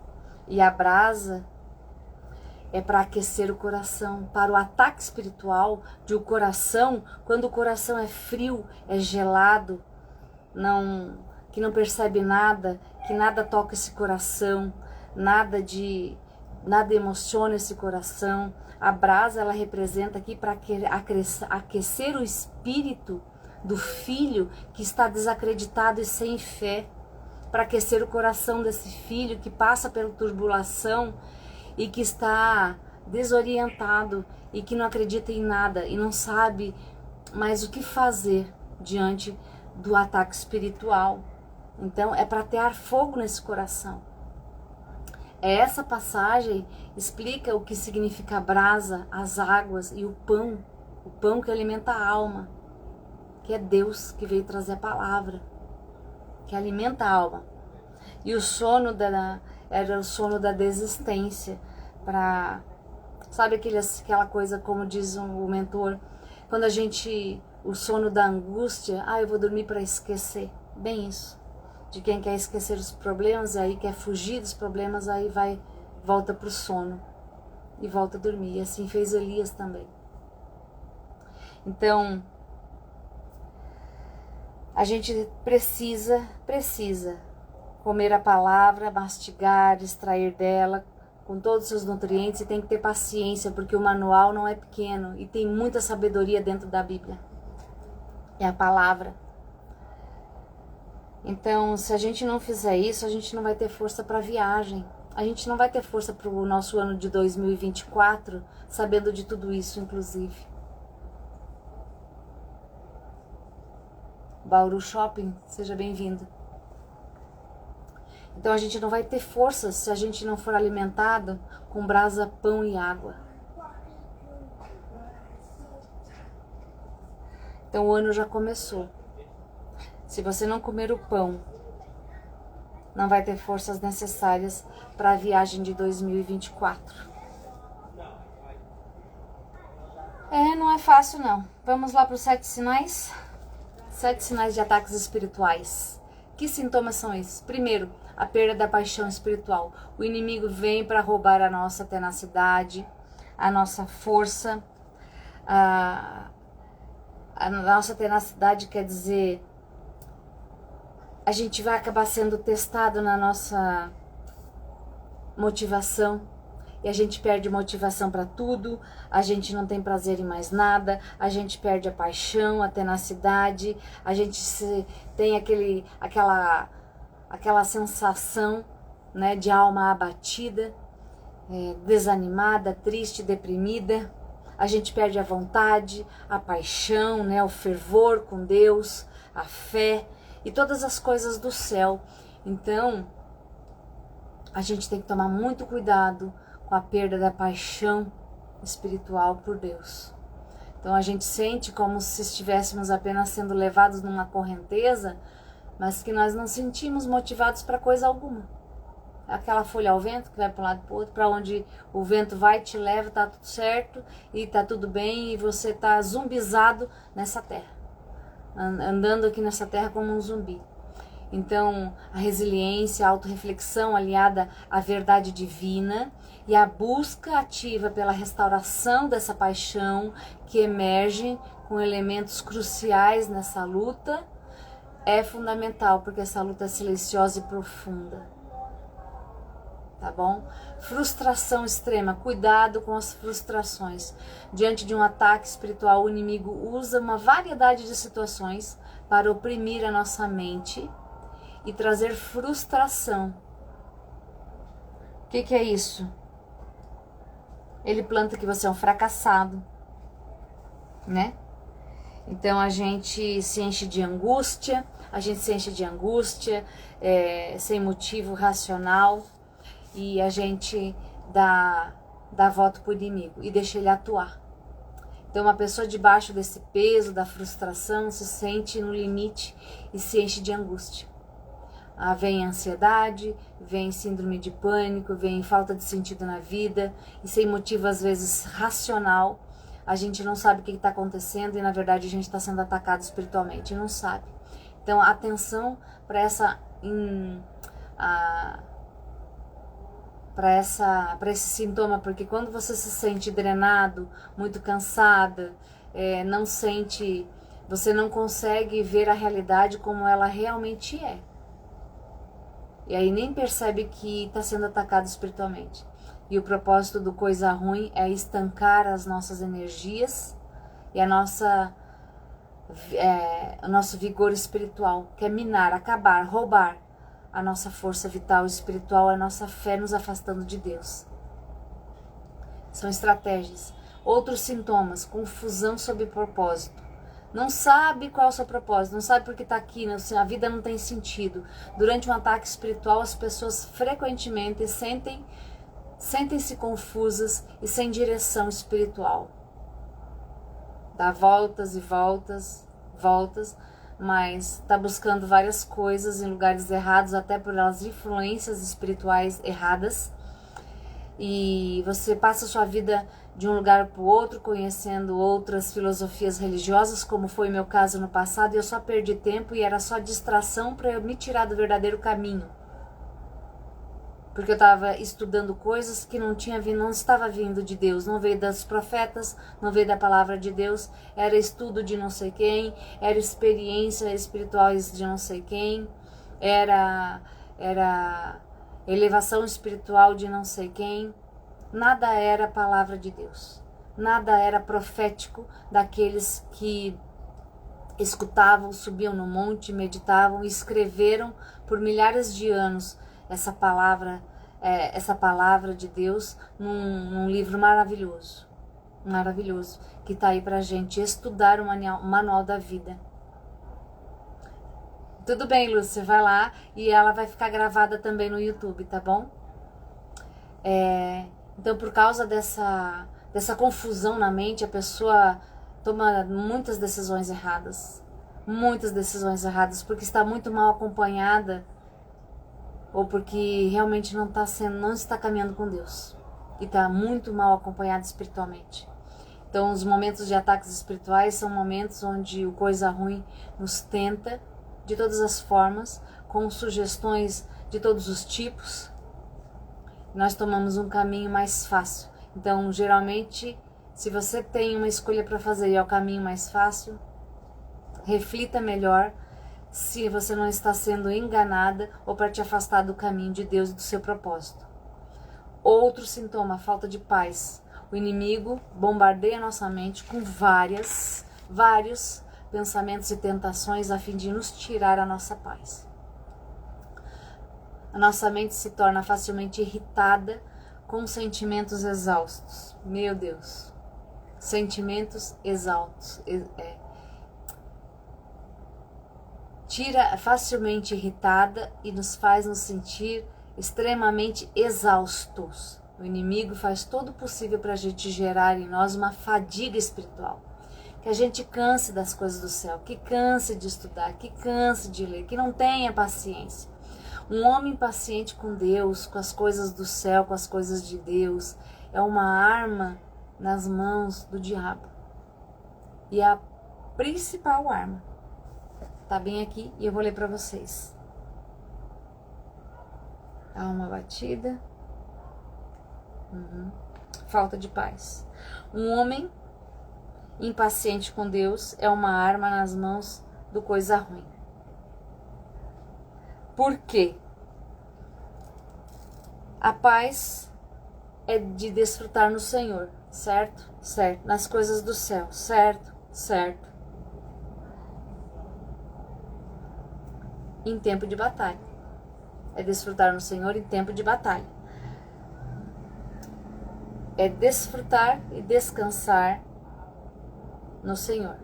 E a brasa é para aquecer o coração, para o ataque espiritual de um coração, quando o coração é frio, é gelado, que não percebe nada, que nada toca esse coração, nada emociona esse coração. A brasa, ela representa aqui para aquecer o espírito do filho que está desacreditado e sem fé, para aquecer o coração desse filho que passa pela turbulação e que está desorientado e que não acredita em nada e não sabe mais o que fazer diante do ataque espiritual. Então é para atear fogo nesse coração. Essa passagem explica o que significa a brasa, as águas e o pão que alimenta a alma, que é Deus que veio trazer a palavra, que alimenta a alma. E o sono era o sono da desistência, sabe aquela coisa, como diz o mentor, quando o sono da angústia, eu vou dormir para esquecer, bem isso. De quem quer esquecer os problemas, aí quer fugir dos problemas, aí volta para o sono e volta a dormir. E assim fez Elias também. Então, a gente precisa comer a palavra, mastigar, extrair dela com todos os seus nutrientes, e tem que ter paciência, porque o manual não é pequeno e tem muita sabedoria dentro da Bíblia. É a palavra. Então, se a gente não fizer isso, a gente não vai ter força para a viagem. A gente não vai ter força para o nosso ano de 2024, sabendo de tudo isso, inclusive. Bauru Shopping, seja bem-vindo. Então, a gente não vai ter força se a gente não for alimentado com brasa, pão e água. Então, o ano já começou. Se você não comer o pão, não vai ter forças necessárias para a viagem de 2024. Não é fácil não. Vamos lá para os 7 sinais? 7 sinais de ataques espirituais. Que sintomas são esses? Primeiro, a perda da paixão espiritual. O inimigo vem para roubar a nossa tenacidade, a nossa força. A nossa tenacidade quer dizer, a gente vai acabar sendo testado na nossa motivação e a gente perde motivação para tudo, a gente não tem prazer em mais nada, a gente perde a paixão, a tenacidade, a gente tem aquela sensação, né, de alma abatida, desanimada, triste, deprimida. A gente perde a vontade, a paixão, né, o fervor com Deus, a fé e todas as coisas do céu. Então, a gente tem que tomar muito cuidado com a perda da paixão espiritual por Deus. Então, a gente sente como se estivéssemos apenas sendo levados numa correnteza, mas que nós não sentimos motivados para coisa alguma. Aquela folha ao vento que vai para um lado e para o outro, para onde o vento vai, te leva, tá tudo certo e tá tudo bem, e você tá zumbizado nessa terra, andando aqui nessa terra como um zumbi. Então, a resiliência, a autorreflexão aliada à verdade divina e a busca ativa pela restauração dessa paixão que emerge com elementos cruciais nessa luta é fundamental, porque essa luta é silenciosa e profunda. Tá bom? Frustração extrema, cuidado com as frustrações. Diante de um ataque espiritual, o inimigo usa uma variedade de situações para oprimir a nossa mente e trazer frustração. O que é isso? Ele planta que você é um fracassado, né? Então a gente se enche de angústia, sem motivo racional, e a gente dá voto pro inimigo e deixa ele atuar. Então uma pessoa debaixo desse peso da frustração se sente no limite e se enche de angústia. Vem ansiedade, vem síndrome de pânico, vem falta de sentido na vida, e sem motivo às vezes racional, a gente não sabe o que está acontecendo e na verdade a gente está sendo atacado espiritualmente e não sabe. Então atenção para esse sintoma, porque quando você se sente drenado, muito cansada, você não consegue ver a realidade como ela realmente é. E aí nem percebe que está sendo atacado espiritualmente. E o propósito do coisa ruim é estancar as nossas energias e o nosso vigor espiritual, que é minar, acabar, roubar a nossa força vital espiritual, a nossa fé, nos afastando de Deus. São estratégias. Outros sintomas: confusão sobre propósito. Não sabe qual é o seu propósito, não sabe por que está aqui, a vida não tem sentido. Durante um ataque espiritual, as pessoas frequentemente sentem-se confusas e sem direção espiritual. Dá voltas e voltas, mas está buscando várias coisas em lugares errados, até por as influências espirituais erradas. E você passa a sua vida de um lugar para o outro, conhecendo outras filosofias religiosas, como foi o meu caso no passado, e eu só perdi tempo e era só distração para eu me tirar do verdadeiro caminho. Porque eu estava estudando coisas que não estava vindo de Deus, não veio dos profetas, não veio da palavra de Deus, era estudo de não sei quem, era experiência espirituais de não sei quem, era elevação espiritual de não sei quem. Nada era a palavra de Deus, nada era profético daqueles que escutavam, subiam no monte, meditavam e escreveram por milhares de anos essa palavra de Deus num livro maravilhoso, que está aí pra gente estudar o manual da vida. Tudo bem, Lúcia, vai lá e ela vai ficar gravada também no YouTube, tá bom? Então, por causa dessa confusão na mente, a pessoa toma muitas decisões erradas, porque está muito mal acompanhada ou porque realmente não está caminhando com Deus e está muito mal acompanhada espiritualmente. Então, os momentos de ataques espirituais são momentos onde o coisa ruim nos tenta de todas as formas, com sugestões de todos os tipos. Nós tomamos um caminho mais fácil. Então, geralmente, se você tem uma escolha para fazer e é o caminho mais fácil, reflita melhor se você não está sendo enganada ou para te afastar do caminho de Deus e do seu propósito. Outro sintoma: falta de paz. O inimigo bombardeia nossa mente com vários pensamentos e tentações a fim de nos tirar a nossa paz. A nossa mente se torna facilmente irritada com sentimentos exaustos. Meu Deus, sentimentos exaustos. Facilmente irritada e nos faz nos sentir extremamente exaustos. O inimigo faz todo o possível para a gente gerar em nós uma fadiga espiritual. Que a gente canse das coisas do céu, que canse de estudar, que canse de ler, que não tenha paciência. Um homem paciente com Deus, com as coisas do céu, com as coisas de Deus, é uma arma nas mãos do diabo. E é a principal arma. Tá bem aqui e eu vou ler para vocês. Alma abatida. Falta de paz. Um homem impaciente com Deus é uma arma nas mãos do coisa ruim. Por quê? A paz é de desfrutar no Senhor, certo? Certo. Nas coisas do céu, certo? Certo. Em tempo de batalha. É desfrutar no Senhor em tempo de batalha. É desfrutar e descansar no Senhor,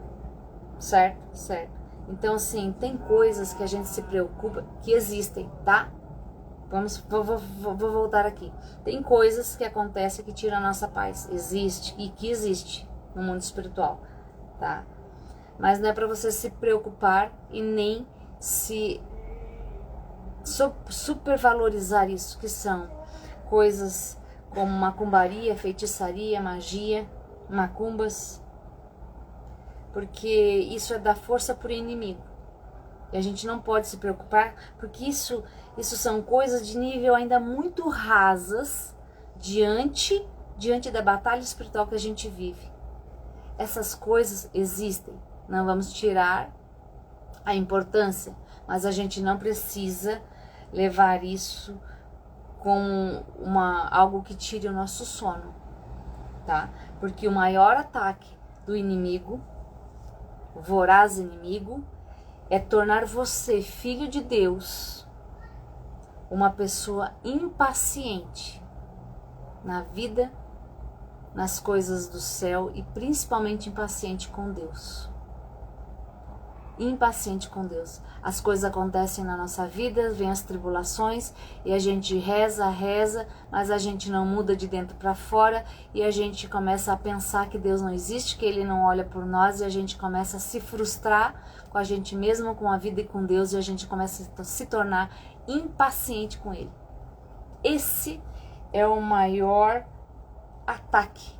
certo? Certo. Então, assim, tem coisas que a gente se preocupa que existem, tá? Vou voltar aqui. Tem coisas que acontecem que tiram a nossa paz. Existe e que existe no mundo espiritual, tá? Mas não é para você se preocupar e nem se supervalorizar isso, que são coisas como macumbaria, feitiçaria, magia, macumbas, porque isso é dar força para o inimigo. E a gente não pode se preocupar, porque isso são coisas de nível ainda muito rasas diante da batalha espiritual que a gente vive. Essas coisas existem, não vamos tirar a importância, mas a gente não precisa levar isso como algo que tire o nosso sono, tá? Porque o maior ataque do inimigo, o voraz inimigo, é tornar você, filho de Deus, uma pessoa impaciente na vida, nas coisas do céu e principalmente impaciente com Deus. Impaciente com Deus. As coisas acontecem na nossa vida, vem as tribulações e a gente reza, mas a gente não muda de dentro para fora e a gente começa a pensar que Deus não existe, que Ele não olha por nós e a gente começa a se frustrar com a gente mesmo, com a vida e com Deus e a gente começa a se tornar impaciente com Ele. Esse é o maior ataque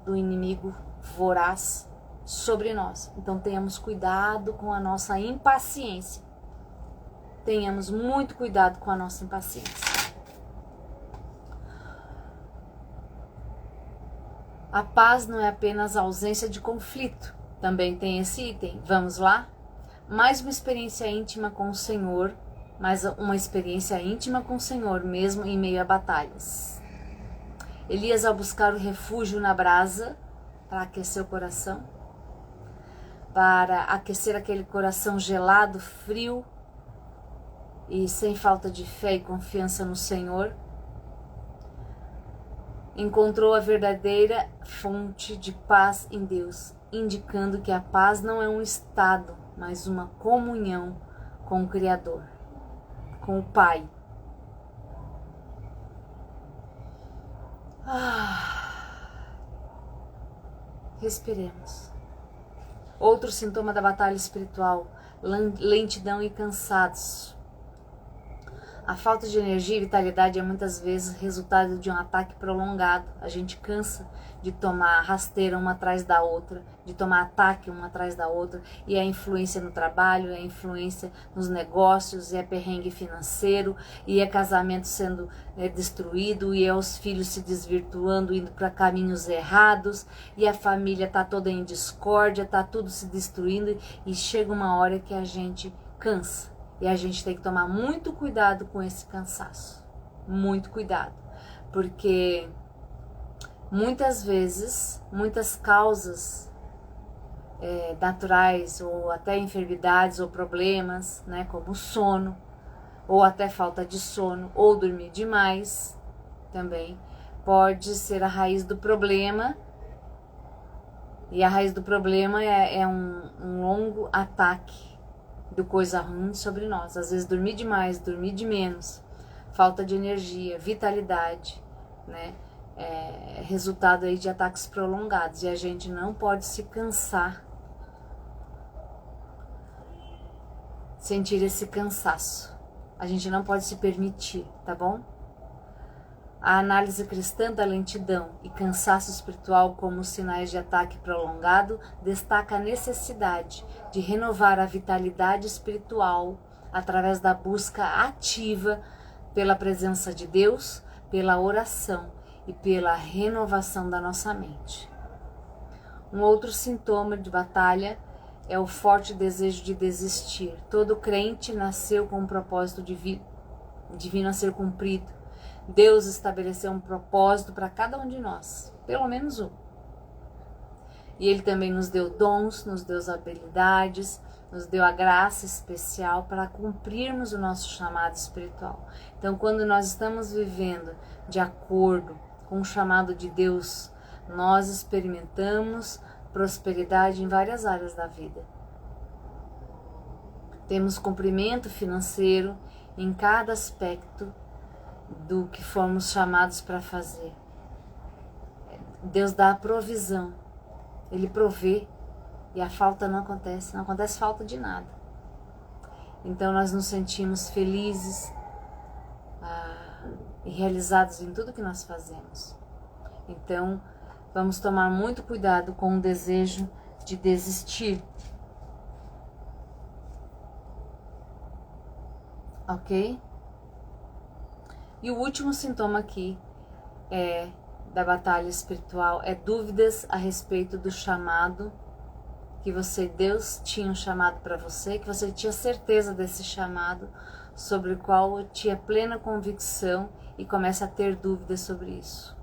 do inimigo voraz sobre nós. Então tenhamos cuidado com a nossa impaciência. Tenhamos muito cuidado com a nossa impaciência. A paz não é apenas a ausência de conflito. Também tem esse item. Vamos lá? Mais uma experiência íntima com o Senhor. Mais uma experiência íntima com o Senhor, mesmo em meio a batalhas. Elias, ao buscar o refúgio na brasa, para aquecer o coração, para aquecer aquele coração gelado, frio e sem falta de fé e confiança no Senhor, encontrou a verdadeira fonte de paz em Deus, indicando que a paz não é um estado, mas uma comunhão com o Criador, com o Pai. Respiremos. Outro sintoma da batalha espiritual: lentidão e cansaço. A falta de energia e vitalidade é muitas vezes resultado de um ataque prolongado. A gente cansa de tomar rasteira uma atrás da outra, de tomar ataque uma atrás da outra, e é a influência no trabalho, é a influência nos negócios, é perrengue financeiro, e é casamento sendo destruído, e é os filhos se desvirtuando, indo para caminhos errados, e a família está toda em discórdia, está tudo se destruindo, e chega uma hora que a gente cansa. E a gente tem que tomar muito cuidado com esse cansaço. Muito cuidado. Porque muitas vezes, muitas causas naturais ou até enfermidades ou problemas, né, como sono, ou até falta de sono, ou dormir demais, também pode ser a raiz do problema. E a raiz do problema é um longo ataque do coisa ruim sobre nós. Às vezes dormir demais, dormir de menos, falta de energia, vitalidade, né? É resultado aí de ataques prolongados, e a gente não pode se cansar, sentir esse cansaço. A gente não pode se permitir, tá bom? A análise cristã da lentidão e cansaço espiritual como sinais de ataque prolongado destaca a necessidade de renovar a vitalidade espiritual através da busca ativa pela presença de Deus, pela oração e pela renovação da nossa mente. Um outro sintoma de batalha é o forte desejo de desistir. Todo crente nasceu com um propósito divino a ser cumprido. Deus estabeleceu um propósito para cada um de nós, pelo menos um. E Ele também nos deu dons, nos deu habilidades, nos deu a graça especial para cumprirmos o nosso chamado espiritual. Então, quando nós estamos vivendo de acordo com o chamado de Deus, nós experimentamos prosperidade em várias áreas da vida. Temos cumprimento financeiro em cada aspecto do que fomos chamados para fazer. Deus dá a provisão, Ele provê e a falta não acontece falta de nada. Então nós nos sentimos felizes e realizados em tudo que nós fazemos. Então vamos tomar muito cuidado com o desejo de desistir. Ok? E o último sintoma aqui da batalha espiritual é dúvidas a respeito do chamado que Deus tinha um chamado para você, que você tinha certeza desse chamado, sobre o qual tinha plena convicção e começa a ter dúvidas sobre isso.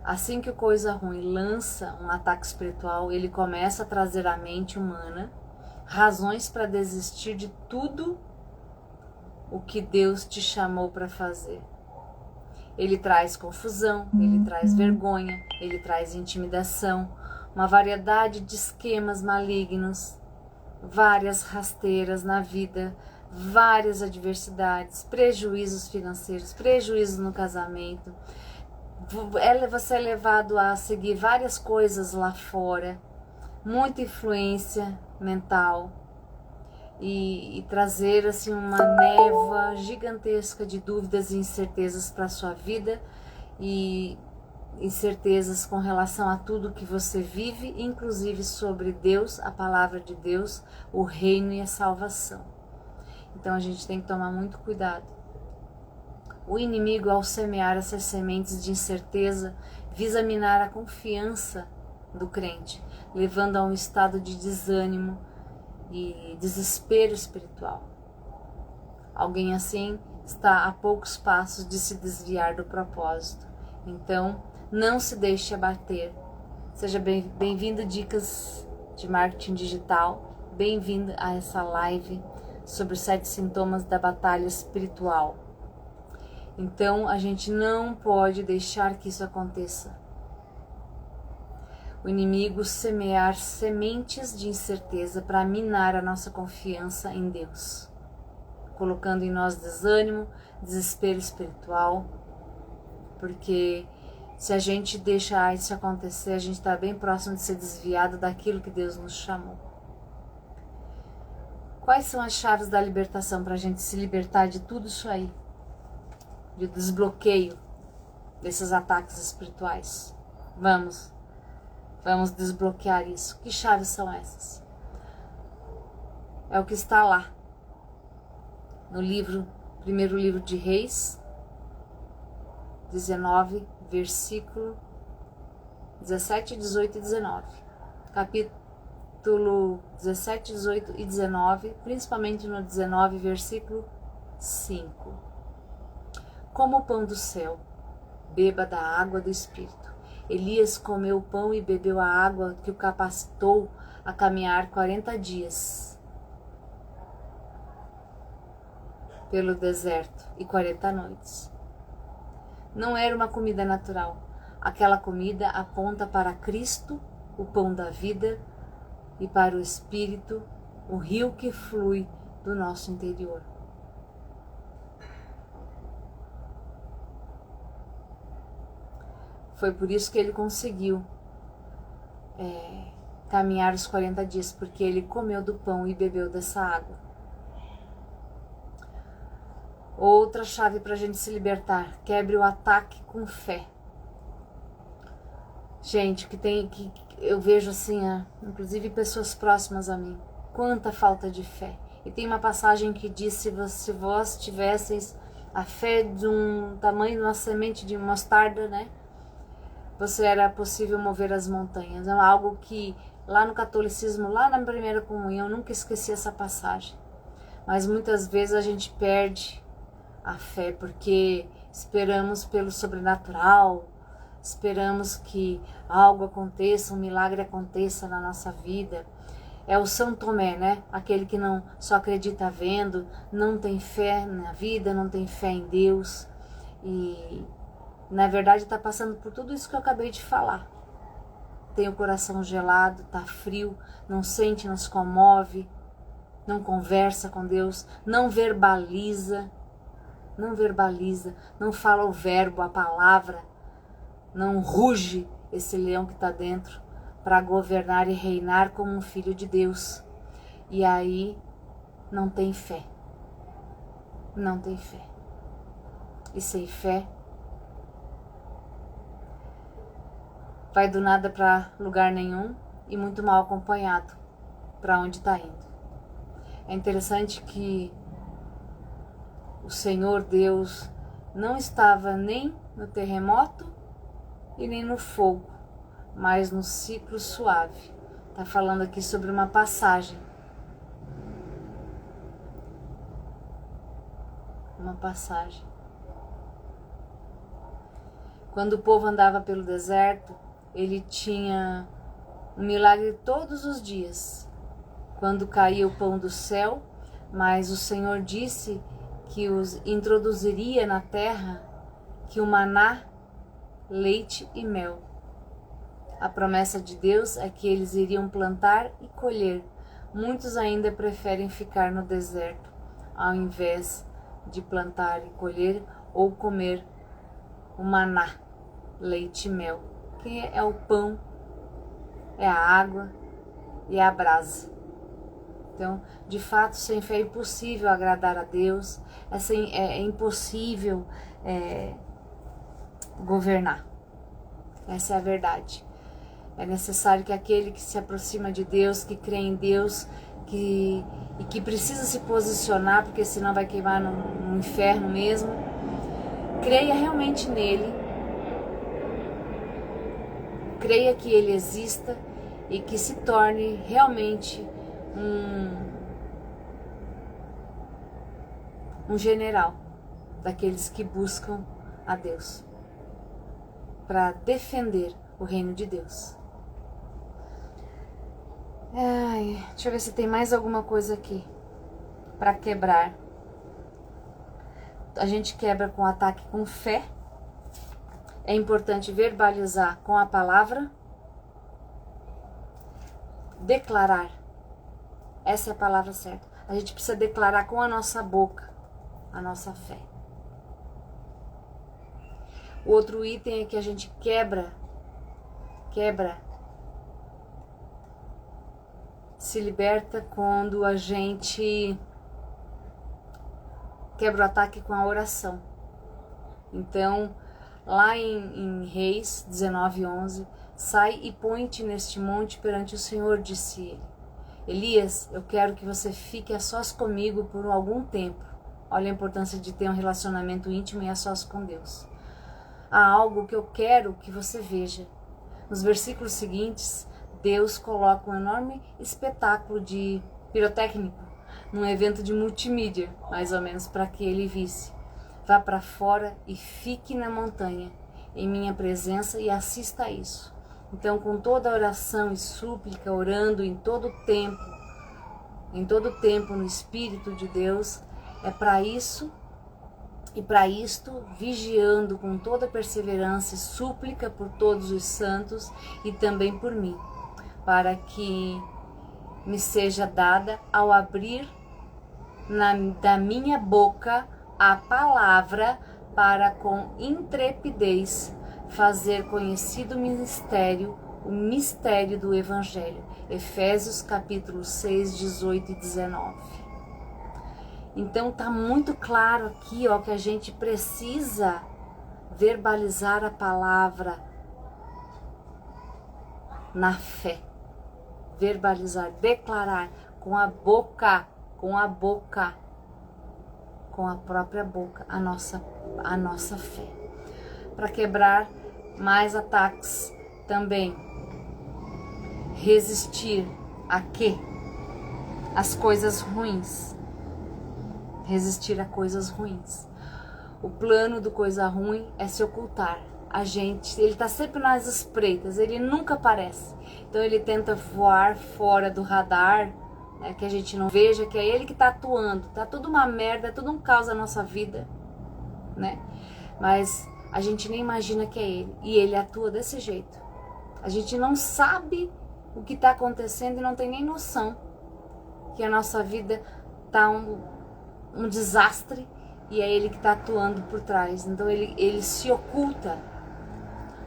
Assim que o coisa ruim lança um ataque espiritual, ele começa a trazer à mente humana razões para desistir de tudo o que Deus te chamou para fazer. Ele traz confusão, ele traz vergonha, ele traz intimidação, uma variedade de esquemas malignos, várias rasteiras na vida, várias adversidades, prejuízos financeiros, prejuízos no casamento. Você é levado a seguir várias coisas lá fora, muita influência mental e trazer assim uma névoa gigantesca de dúvidas e incertezas para a sua vida e incertezas com relação a tudo que você vive, inclusive sobre Deus, a palavra de Deus, o reino e a salvação. Então a gente tem que tomar muito cuidado. O inimigo, ao semear essas sementes de incerteza, visa minar a confiança do crente, levando a um estado de desânimo e desespero espiritual. Alguém assim está a poucos passos de se desviar do propósito. Então, não se deixe abater. Seja bem-vindo, Dicas de Marketing Digital. Bem-vindo a essa live sobre os 7 sintomas da batalha espiritual. Então, a gente não pode deixar que isso aconteça. O inimigo semear sementes de incerteza para minar a nossa confiança em Deus, colocando em nós desânimo, desespero espiritual, porque se a gente deixar isso acontecer, a gente está bem próximo de ser desviado daquilo que Deus nos chamou. Quais são as chaves da libertação para a gente se libertar de tudo isso aí? De desbloqueio desses ataques espirituais. Vamos desbloquear isso. Que chaves são essas? É o que está lá no primeiro livro de Reis, 19, versículo 17, 18 e 19. Capítulo 17, 18 e 19, principalmente no 19, versículo 5. Como o pão do céu, beba da água do Espírito. Elias comeu o pão e bebeu a água que o capacitou a caminhar 40 dias pelo deserto e 40 noites. Não era uma comida natural. Aquela comida aponta para Cristo, o pão da vida, e para o Espírito, o rio que flui do nosso interior. Foi por isso que ele conseguiu caminhar os 40 dias, porque ele comeu do pão e bebeu dessa água. Outra chave para a gente se libertar: quebre o ataque com fé. Gente, que eu vejo assim, inclusive pessoas próximas a mim, quanta falta de fé. E tem uma passagem que diz: se vós tivesseis A fé de um tamanho de uma semente de mostarda, né? Você era possível mover as montanhas. É algo que lá no catolicismo, lá na primeira comunhão, eu nunca esqueci essa passagem. Mas muitas vezes a gente perde a fé porque esperamos pelo sobrenatural, esperamos que algo aconteça, um milagre aconteça na nossa vida. É o São Tomé, né? Aquele que não só acredita vendo, não tem fé na vida, não tem fé em Deus. E, na verdade, está passando por tudo isso que eu acabei de falar. Tem o coração gelado, tá frio, não sente, não se comove, não conversa com Deus, não verbaliza, não fala o verbo, a palavra, não ruge esse leão que está dentro para governar e reinar como um filho de Deus. E aí não tem fé. Não tem fé. E sem fé vai do nada para lugar nenhum e muito mal acompanhado para onde está indo. É interessante que o Senhor Deus não estava nem no terremoto e nem no fogo, mas no ciclo suave. Está falando aqui sobre uma passagem. Uma passagem. Quando o povo andava pelo deserto, ele tinha um milagre todos os dias. Quando caía o pão do céu, mas o Senhor disse que os introduziria na terra, que o maná, leite e mel. A promessa de Deus é que eles iriam plantar e colher. Muitos ainda preferem ficar no deserto, ao invés de plantar e colher ou comer o maná, leite e mel, que é o pão, é a água e é a brasa. Então, de fato, sem fé é impossível agradar a Deus, é impossível governar. Essa é a verdade. É necessário que aquele que se aproxima de Deus, que crê em Deus, e que precisa se posicionar, porque senão vai queimar no inferno mesmo, creia realmente nele, creia que ele exista e que se torne realmente um general daqueles que buscam a Deus para defender o reino de Deus. Deixa eu ver se tem mais alguma coisa aqui para quebrar. A gente quebra com ataque com fé. É importante verbalizar com a palavra. Declarar. Essa é a palavra certa. A gente precisa declarar com a nossa boca a nossa fé. O outro item é que a gente quebra, se liberta quando a gente quebra o ataque com a oração. Então, lá em Reis 19:11, sai e põe-te neste monte perante o Senhor, disse ele. Elias, eu quero que você fique a sós comigo por algum tempo. Olha a importância de ter um relacionamento íntimo e a sós com Deus. Há algo que eu quero que você veja. Nos versículos seguintes, Deus coloca um enorme espetáculo de pirotécnico num evento de multimídia, mais ou menos, para que ele visse. Vá para fora e fique na montanha, em minha presença, e assista a isso. Então, com toda oração e súplica, orando em todo tempo no Espírito de Deus, é para isso. E para isto, vigiando com toda perseverança e súplica por todos os santos e também por mim, para que me seja dada ao abrir da minha boca a palavra para com intrepidez fazer conhecido o mistério do Evangelho. Efésios capítulo 6, 18 e 19. Então tá muito claro aqui, ó, que a gente precisa verbalizar a palavra na fé. Verbalizar, declarar com a boca, com a própria boca a nossa fé. Para quebrar mais ataques também. Resistir a quê? As coisas ruins. Resistir a coisas ruins. O plano do coisa ruim é se ocultar. Ele está sempre nas espreitas, ele nunca aparece. Então ele tenta voar fora do radar, né, que a gente não veja, que é ele que está atuando. Tá tudo uma merda, tudo um caos na nossa vida, né? Mas a gente nem imagina que é ele. E ele atua desse jeito. A gente não sabe o que está acontecendo e não tem nem noção que a nossa vida tá um desastre e é ele que está atuando por trás. Então ele se oculta.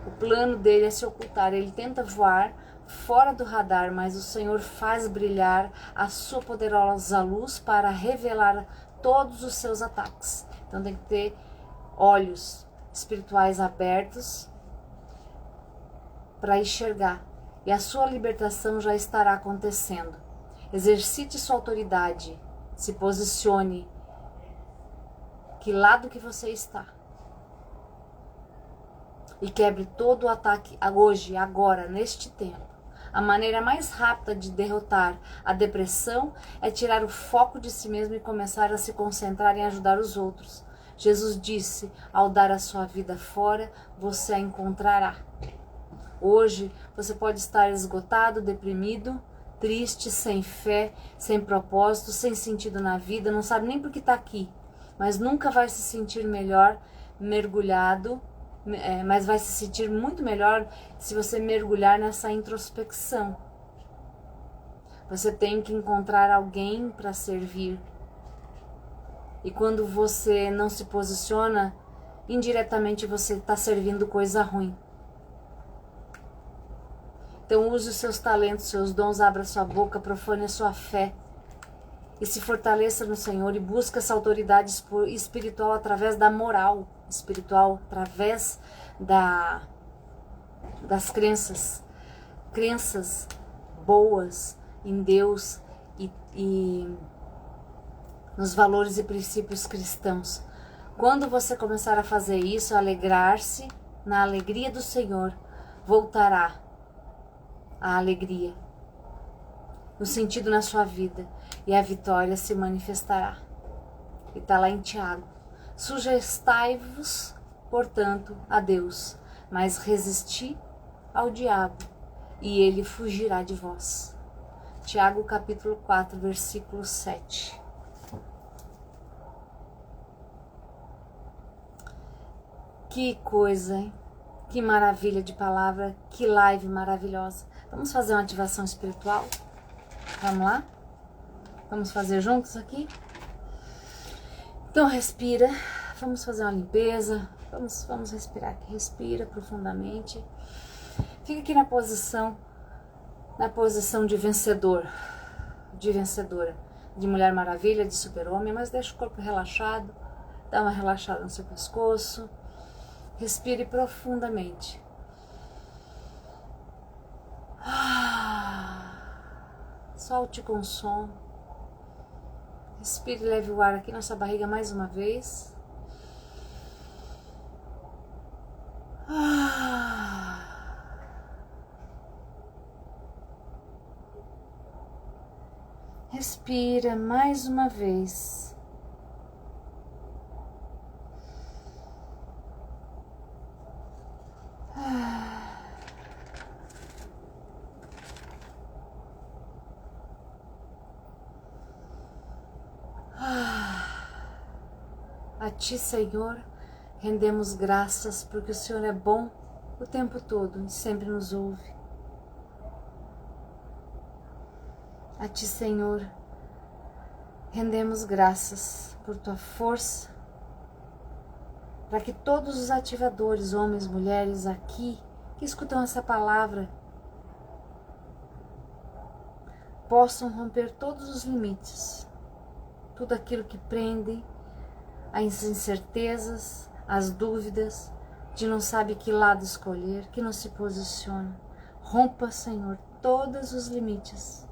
O plano dele é se ocultar. Ele tenta voar fora do radar, mas o Senhor faz brilhar a sua poderosa luz para revelar todos os seus ataques. Então tem que ter olhos espirituais abertos para enxergar. E a sua libertação já estará acontecendo. Exercite sua autoridade. Se posicione. Que lado que você está. E quebre todo o ataque hoje, agora, neste tempo. A maneira mais rápida de derrotar a depressão é tirar o foco de si mesmo e começar a se concentrar em ajudar os outros. Jesus disse, ao dar a sua vida fora, você a encontrará. Hoje você pode estar esgotado, deprimido, triste, sem fé, sem propósito, sem sentido na vida, não sabe nem por que está aqui, mas nunca vai se sentir melhor mergulhado, mas vai se sentir muito melhor se você mergulhar nessa introspecção. Você tem que encontrar alguém para servir. E quando você não se posiciona, indiretamente você está servindo coisa ruim. Então use os seus talentos, seus dons, abra sua boca, profane a sua fé. E se fortaleça no Senhor e busque essa autoridade espiritual através da moral espiritual, através das crenças boas em Deus e nos valores e princípios cristãos. Quando você começar a fazer isso, alegrar-se na alegria do Senhor, voltará a alegria, no sentido na sua vida, e a vitória se manifestará. E está lá em Tiago. Sujeitai-vos, portanto, a Deus, mas resisti ao diabo, e ele fugirá de vós. Tiago capítulo 4, versículo 7. Que coisa, hein? Que maravilha de palavra, que live maravilhosa. Vamos fazer uma ativação espiritual? Vamos lá? Vamos fazer juntos aqui? Então respira, vamos fazer uma limpeza, vamos respirar aqui, respira profundamente. Fica aqui na posição de vencedor, de vencedora, de Mulher Maravilha, de Super-Homem, mas deixa o corpo relaxado, dá uma relaxada no seu pescoço, respire profundamente. Solte com som. Respire e leve o ar aqui na sua barriga mais uma vez. Respira mais uma vez. A Ti, Senhor, rendemos graças porque o Senhor é bom o tempo todo e sempre nos ouve. A Ti, Senhor, rendemos graças por Tua força, para que todos os ativadores, homens, mulheres aqui, que escutam essa palavra, possam romper todos os limites, tudo aquilo que prende as incertezas, as dúvidas, de não sabe que lado escolher, que não se posiciona. Rompa, Senhor, todos os limites.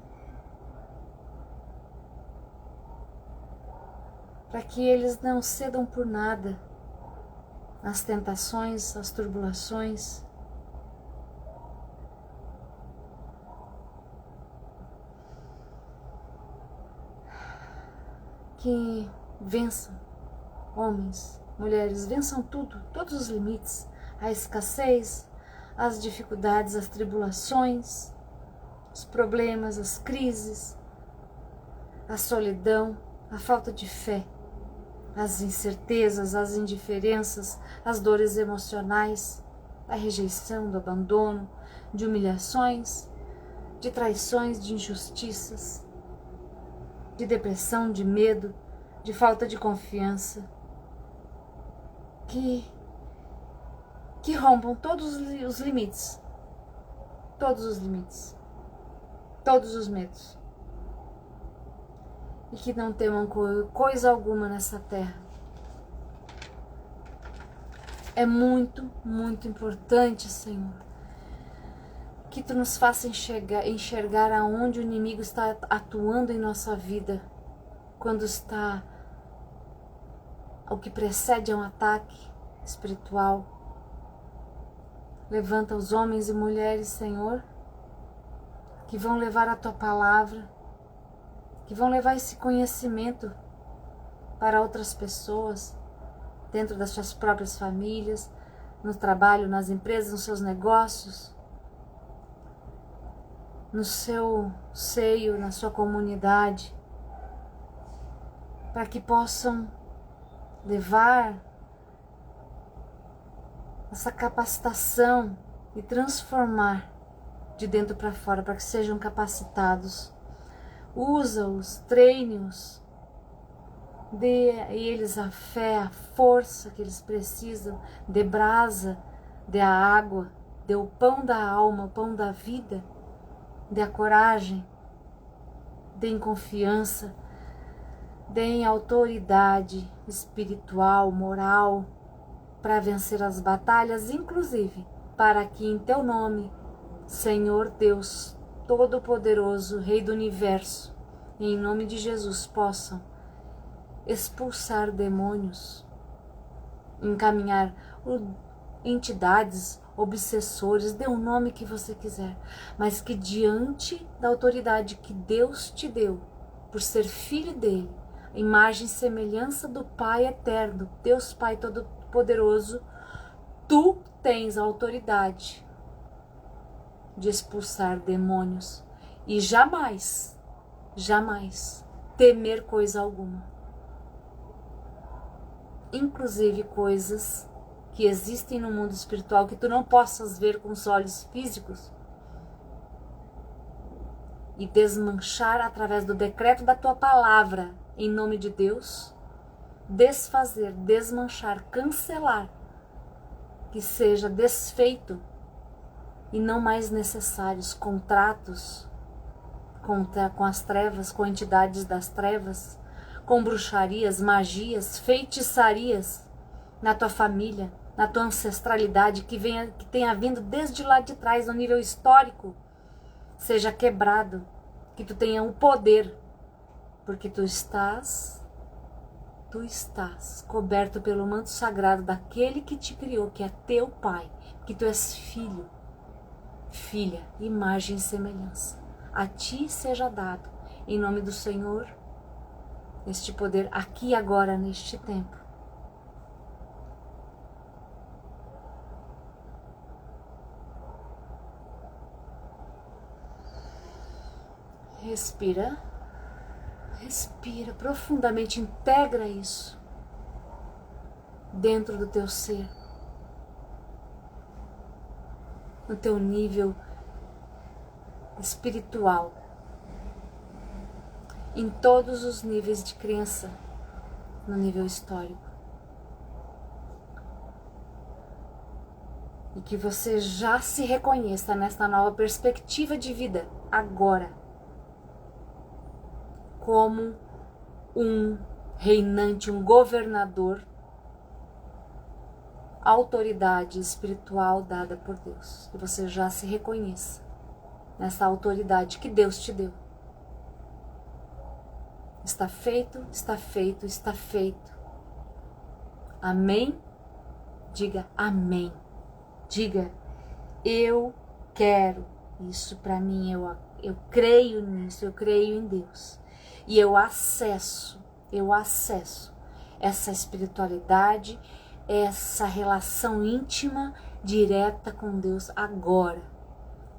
para que eles não cedam por nada às tentações, às tribulações. Que vençam, homens, mulheres, vençam tudo, todos os limites, a escassez, as dificuldades, as tribulações, os problemas, as crises, a solidão, a falta de fé, as incertezas, as indiferenças, as dores emocionais, a rejeição, do abandono, de humilhações, de traições, de injustiças, de depressão, de medo, de falta de confiança, que rompam todos os limites, todos os limites, todos os medos, e que não temam coisa alguma nessa terra. É muito, muito importante, Senhor, que Tu nos faça enxergar aonde o inimigo está atuando em nossa vida, quando está o que precede a um ataque espiritual. Levanta os homens e mulheres, Senhor, que vão levar a Tua palavra, que vão levar esse conhecimento para outras pessoas, dentro das suas próprias famílias, no trabalho, nas empresas, nos seus negócios, no seu seio, na sua comunidade, para que possam levar essa capacitação e transformar de dentro para fora, para que sejam capacitados. Usa-os, treine-os, dê a eles a fé, a força que eles precisam, dê brasa, dê a água, dê o pão da alma, o pão da vida, dê a coragem, dê confiança, dê autoridade espiritual, moral, para vencer as batalhas, inclusive para que em Teu nome, Senhor Deus Todo-Poderoso, Rei do Universo, em nome de Jesus, possam expulsar demônios, encaminhar entidades, obsessores, dê o nome que você quiser, mas que diante da autoridade que Deus te deu, por ser filho dele, imagem e semelhança do Pai eterno, Deus Pai Todo-Poderoso, tu tens a autoridade de expulsar demônios e jamais, jamais temer coisa alguma, inclusive coisas que existem no mundo espiritual que tu não possas ver com os olhos físicos, e desmanchar através do decreto da tua palavra, em nome de Deus, desfazer, desmanchar, cancelar, que seja desfeito e não mais necessários contratos com as trevas, com entidades das trevas, com bruxarias, magias, feitiçarias na tua família, na tua ancestralidade, que tenha vindo desde lá de trás, no nível histórico, seja quebrado, que tu tenha o poder, porque tu estás coberto pelo manto sagrado daquele que te criou, que é teu Pai, que tu és filho, filha, imagem e semelhança. A ti seja dado, em nome do Senhor, este poder aqui e agora, neste tempo. Respira, respira profundamente, integra isso dentro do teu ser, no teu nível espiritual, em todos os níveis de crença, no nível histórico. E que você já se reconheça nesta nova perspectiva de vida, agora, como um reinante, um governador, autoridade espiritual dada por Deus. Que você já se reconheça nessa autoridade que Deus te deu. Está feito, está feito, está feito. Amém? Diga amém. Diga, eu quero isso para mim, eu creio nisso, eu creio em Deus. E eu acesso essa espiritualidade, essa relação íntima, direta com Deus agora.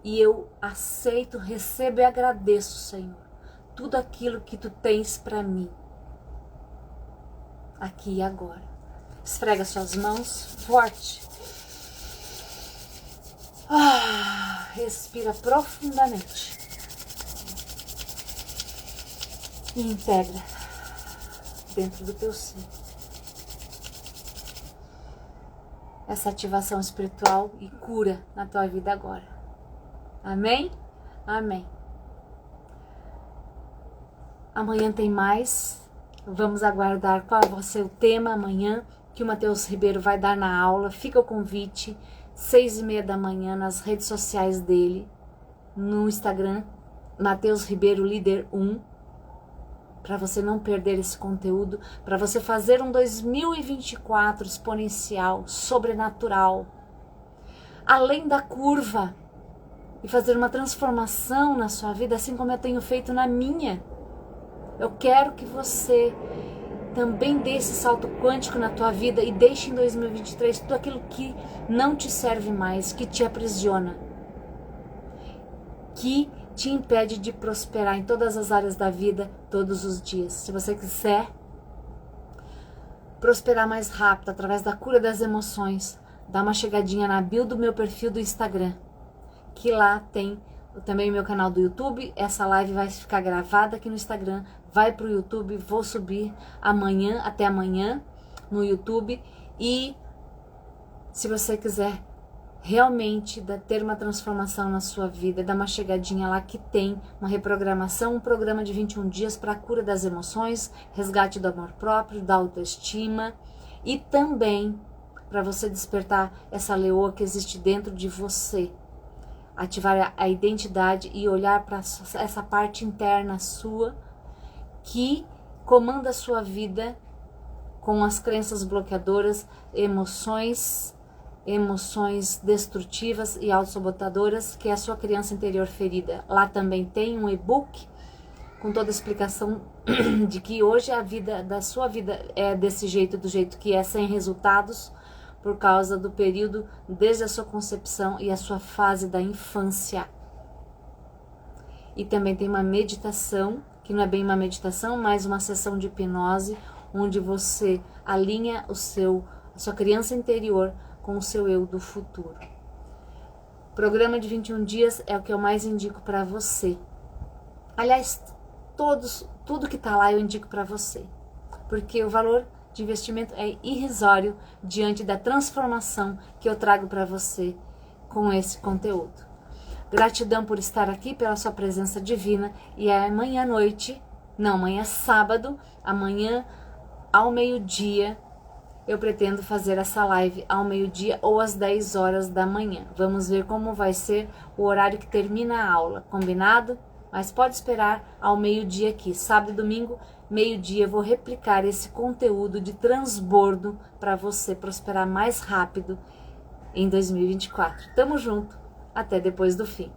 E eu aceito, recebo e agradeço, Senhor, tudo aquilo que Tu tens para mim, aqui e agora. Esfrega suas mãos forte. Respira profundamente. E integra dentro do teu ser essa ativação espiritual e cura na tua vida agora. Amém? Amém. Amanhã tem mais. Vamos aguardar qual vai ser o tema amanhã que o Matheus Ribeiro vai dar na aula. Fica o convite, 6h30 da manhã, nas redes sociais dele, no Instagram, Matheus Ribeiro Líder 1, para você não perder esse conteúdo, para você fazer um 2024 exponencial, sobrenatural, além da curva, e fazer uma transformação na sua vida, assim como eu tenho feito na minha. Eu quero que você também dê esse salto quântico na tua vida e deixe em 2023 tudo aquilo que não te serve mais, que te aprisiona, que te impede de prosperar em todas as áreas da vida, todos os dias. Se você quiser prosperar mais rápido através da cura das emoções, dá uma chegadinha na bio do meu perfil do Instagram, que lá tem também o meu canal do YouTube. Essa live vai ficar gravada aqui no Instagram, vai para o YouTube, vou subir amanhã, até amanhã no YouTube. E se você quiser realmente ter uma transformação na sua vida, dá uma chegadinha lá que tem uma reprogramação, um programa de 21 dias para a cura das emoções, resgate do amor próprio, da autoestima e também para você despertar essa leoa que existe dentro de você, ativar a identidade e olhar para essa parte interna sua que comanda a sua vida com as crenças bloqueadoras, emoções destrutivas e autossabotadoras, que é a sua criança interior ferida. Lá também tem um e-book com toda a explicação de que hoje a vida da sua vida é desse jeito, do jeito que é, sem resultados, por causa do período desde a sua concepção e a sua fase da infância. E também tem uma meditação, que não é bem uma meditação, mas uma sessão de hipnose, onde você alinha a sua criança interior com o seu eu do futuro. Programa de 21 dias é o que eu mais indico para você. Aliás, tudo que tá lá eu indico para você, porque o valor de investimento é irrisório diante da transformação que eu trago para você com esse conteúdo. Gratidão por estar aqui, pela sua presença divina, e amanhã sábado, amanhã ao meio-dia, eu pretendo fazer essa live ao meio-dia ou às 10 horas da manhã. Vamos ver como vai ser o horário que termina a aula, combinado? Mas pode esperar ao meio-dia aqui. Sábado e domingo, meio-dia, eu vou replicar esse conteúdo de transbordo para você prosperar mais rápido em 2024. Tamo junto, até depois do fim.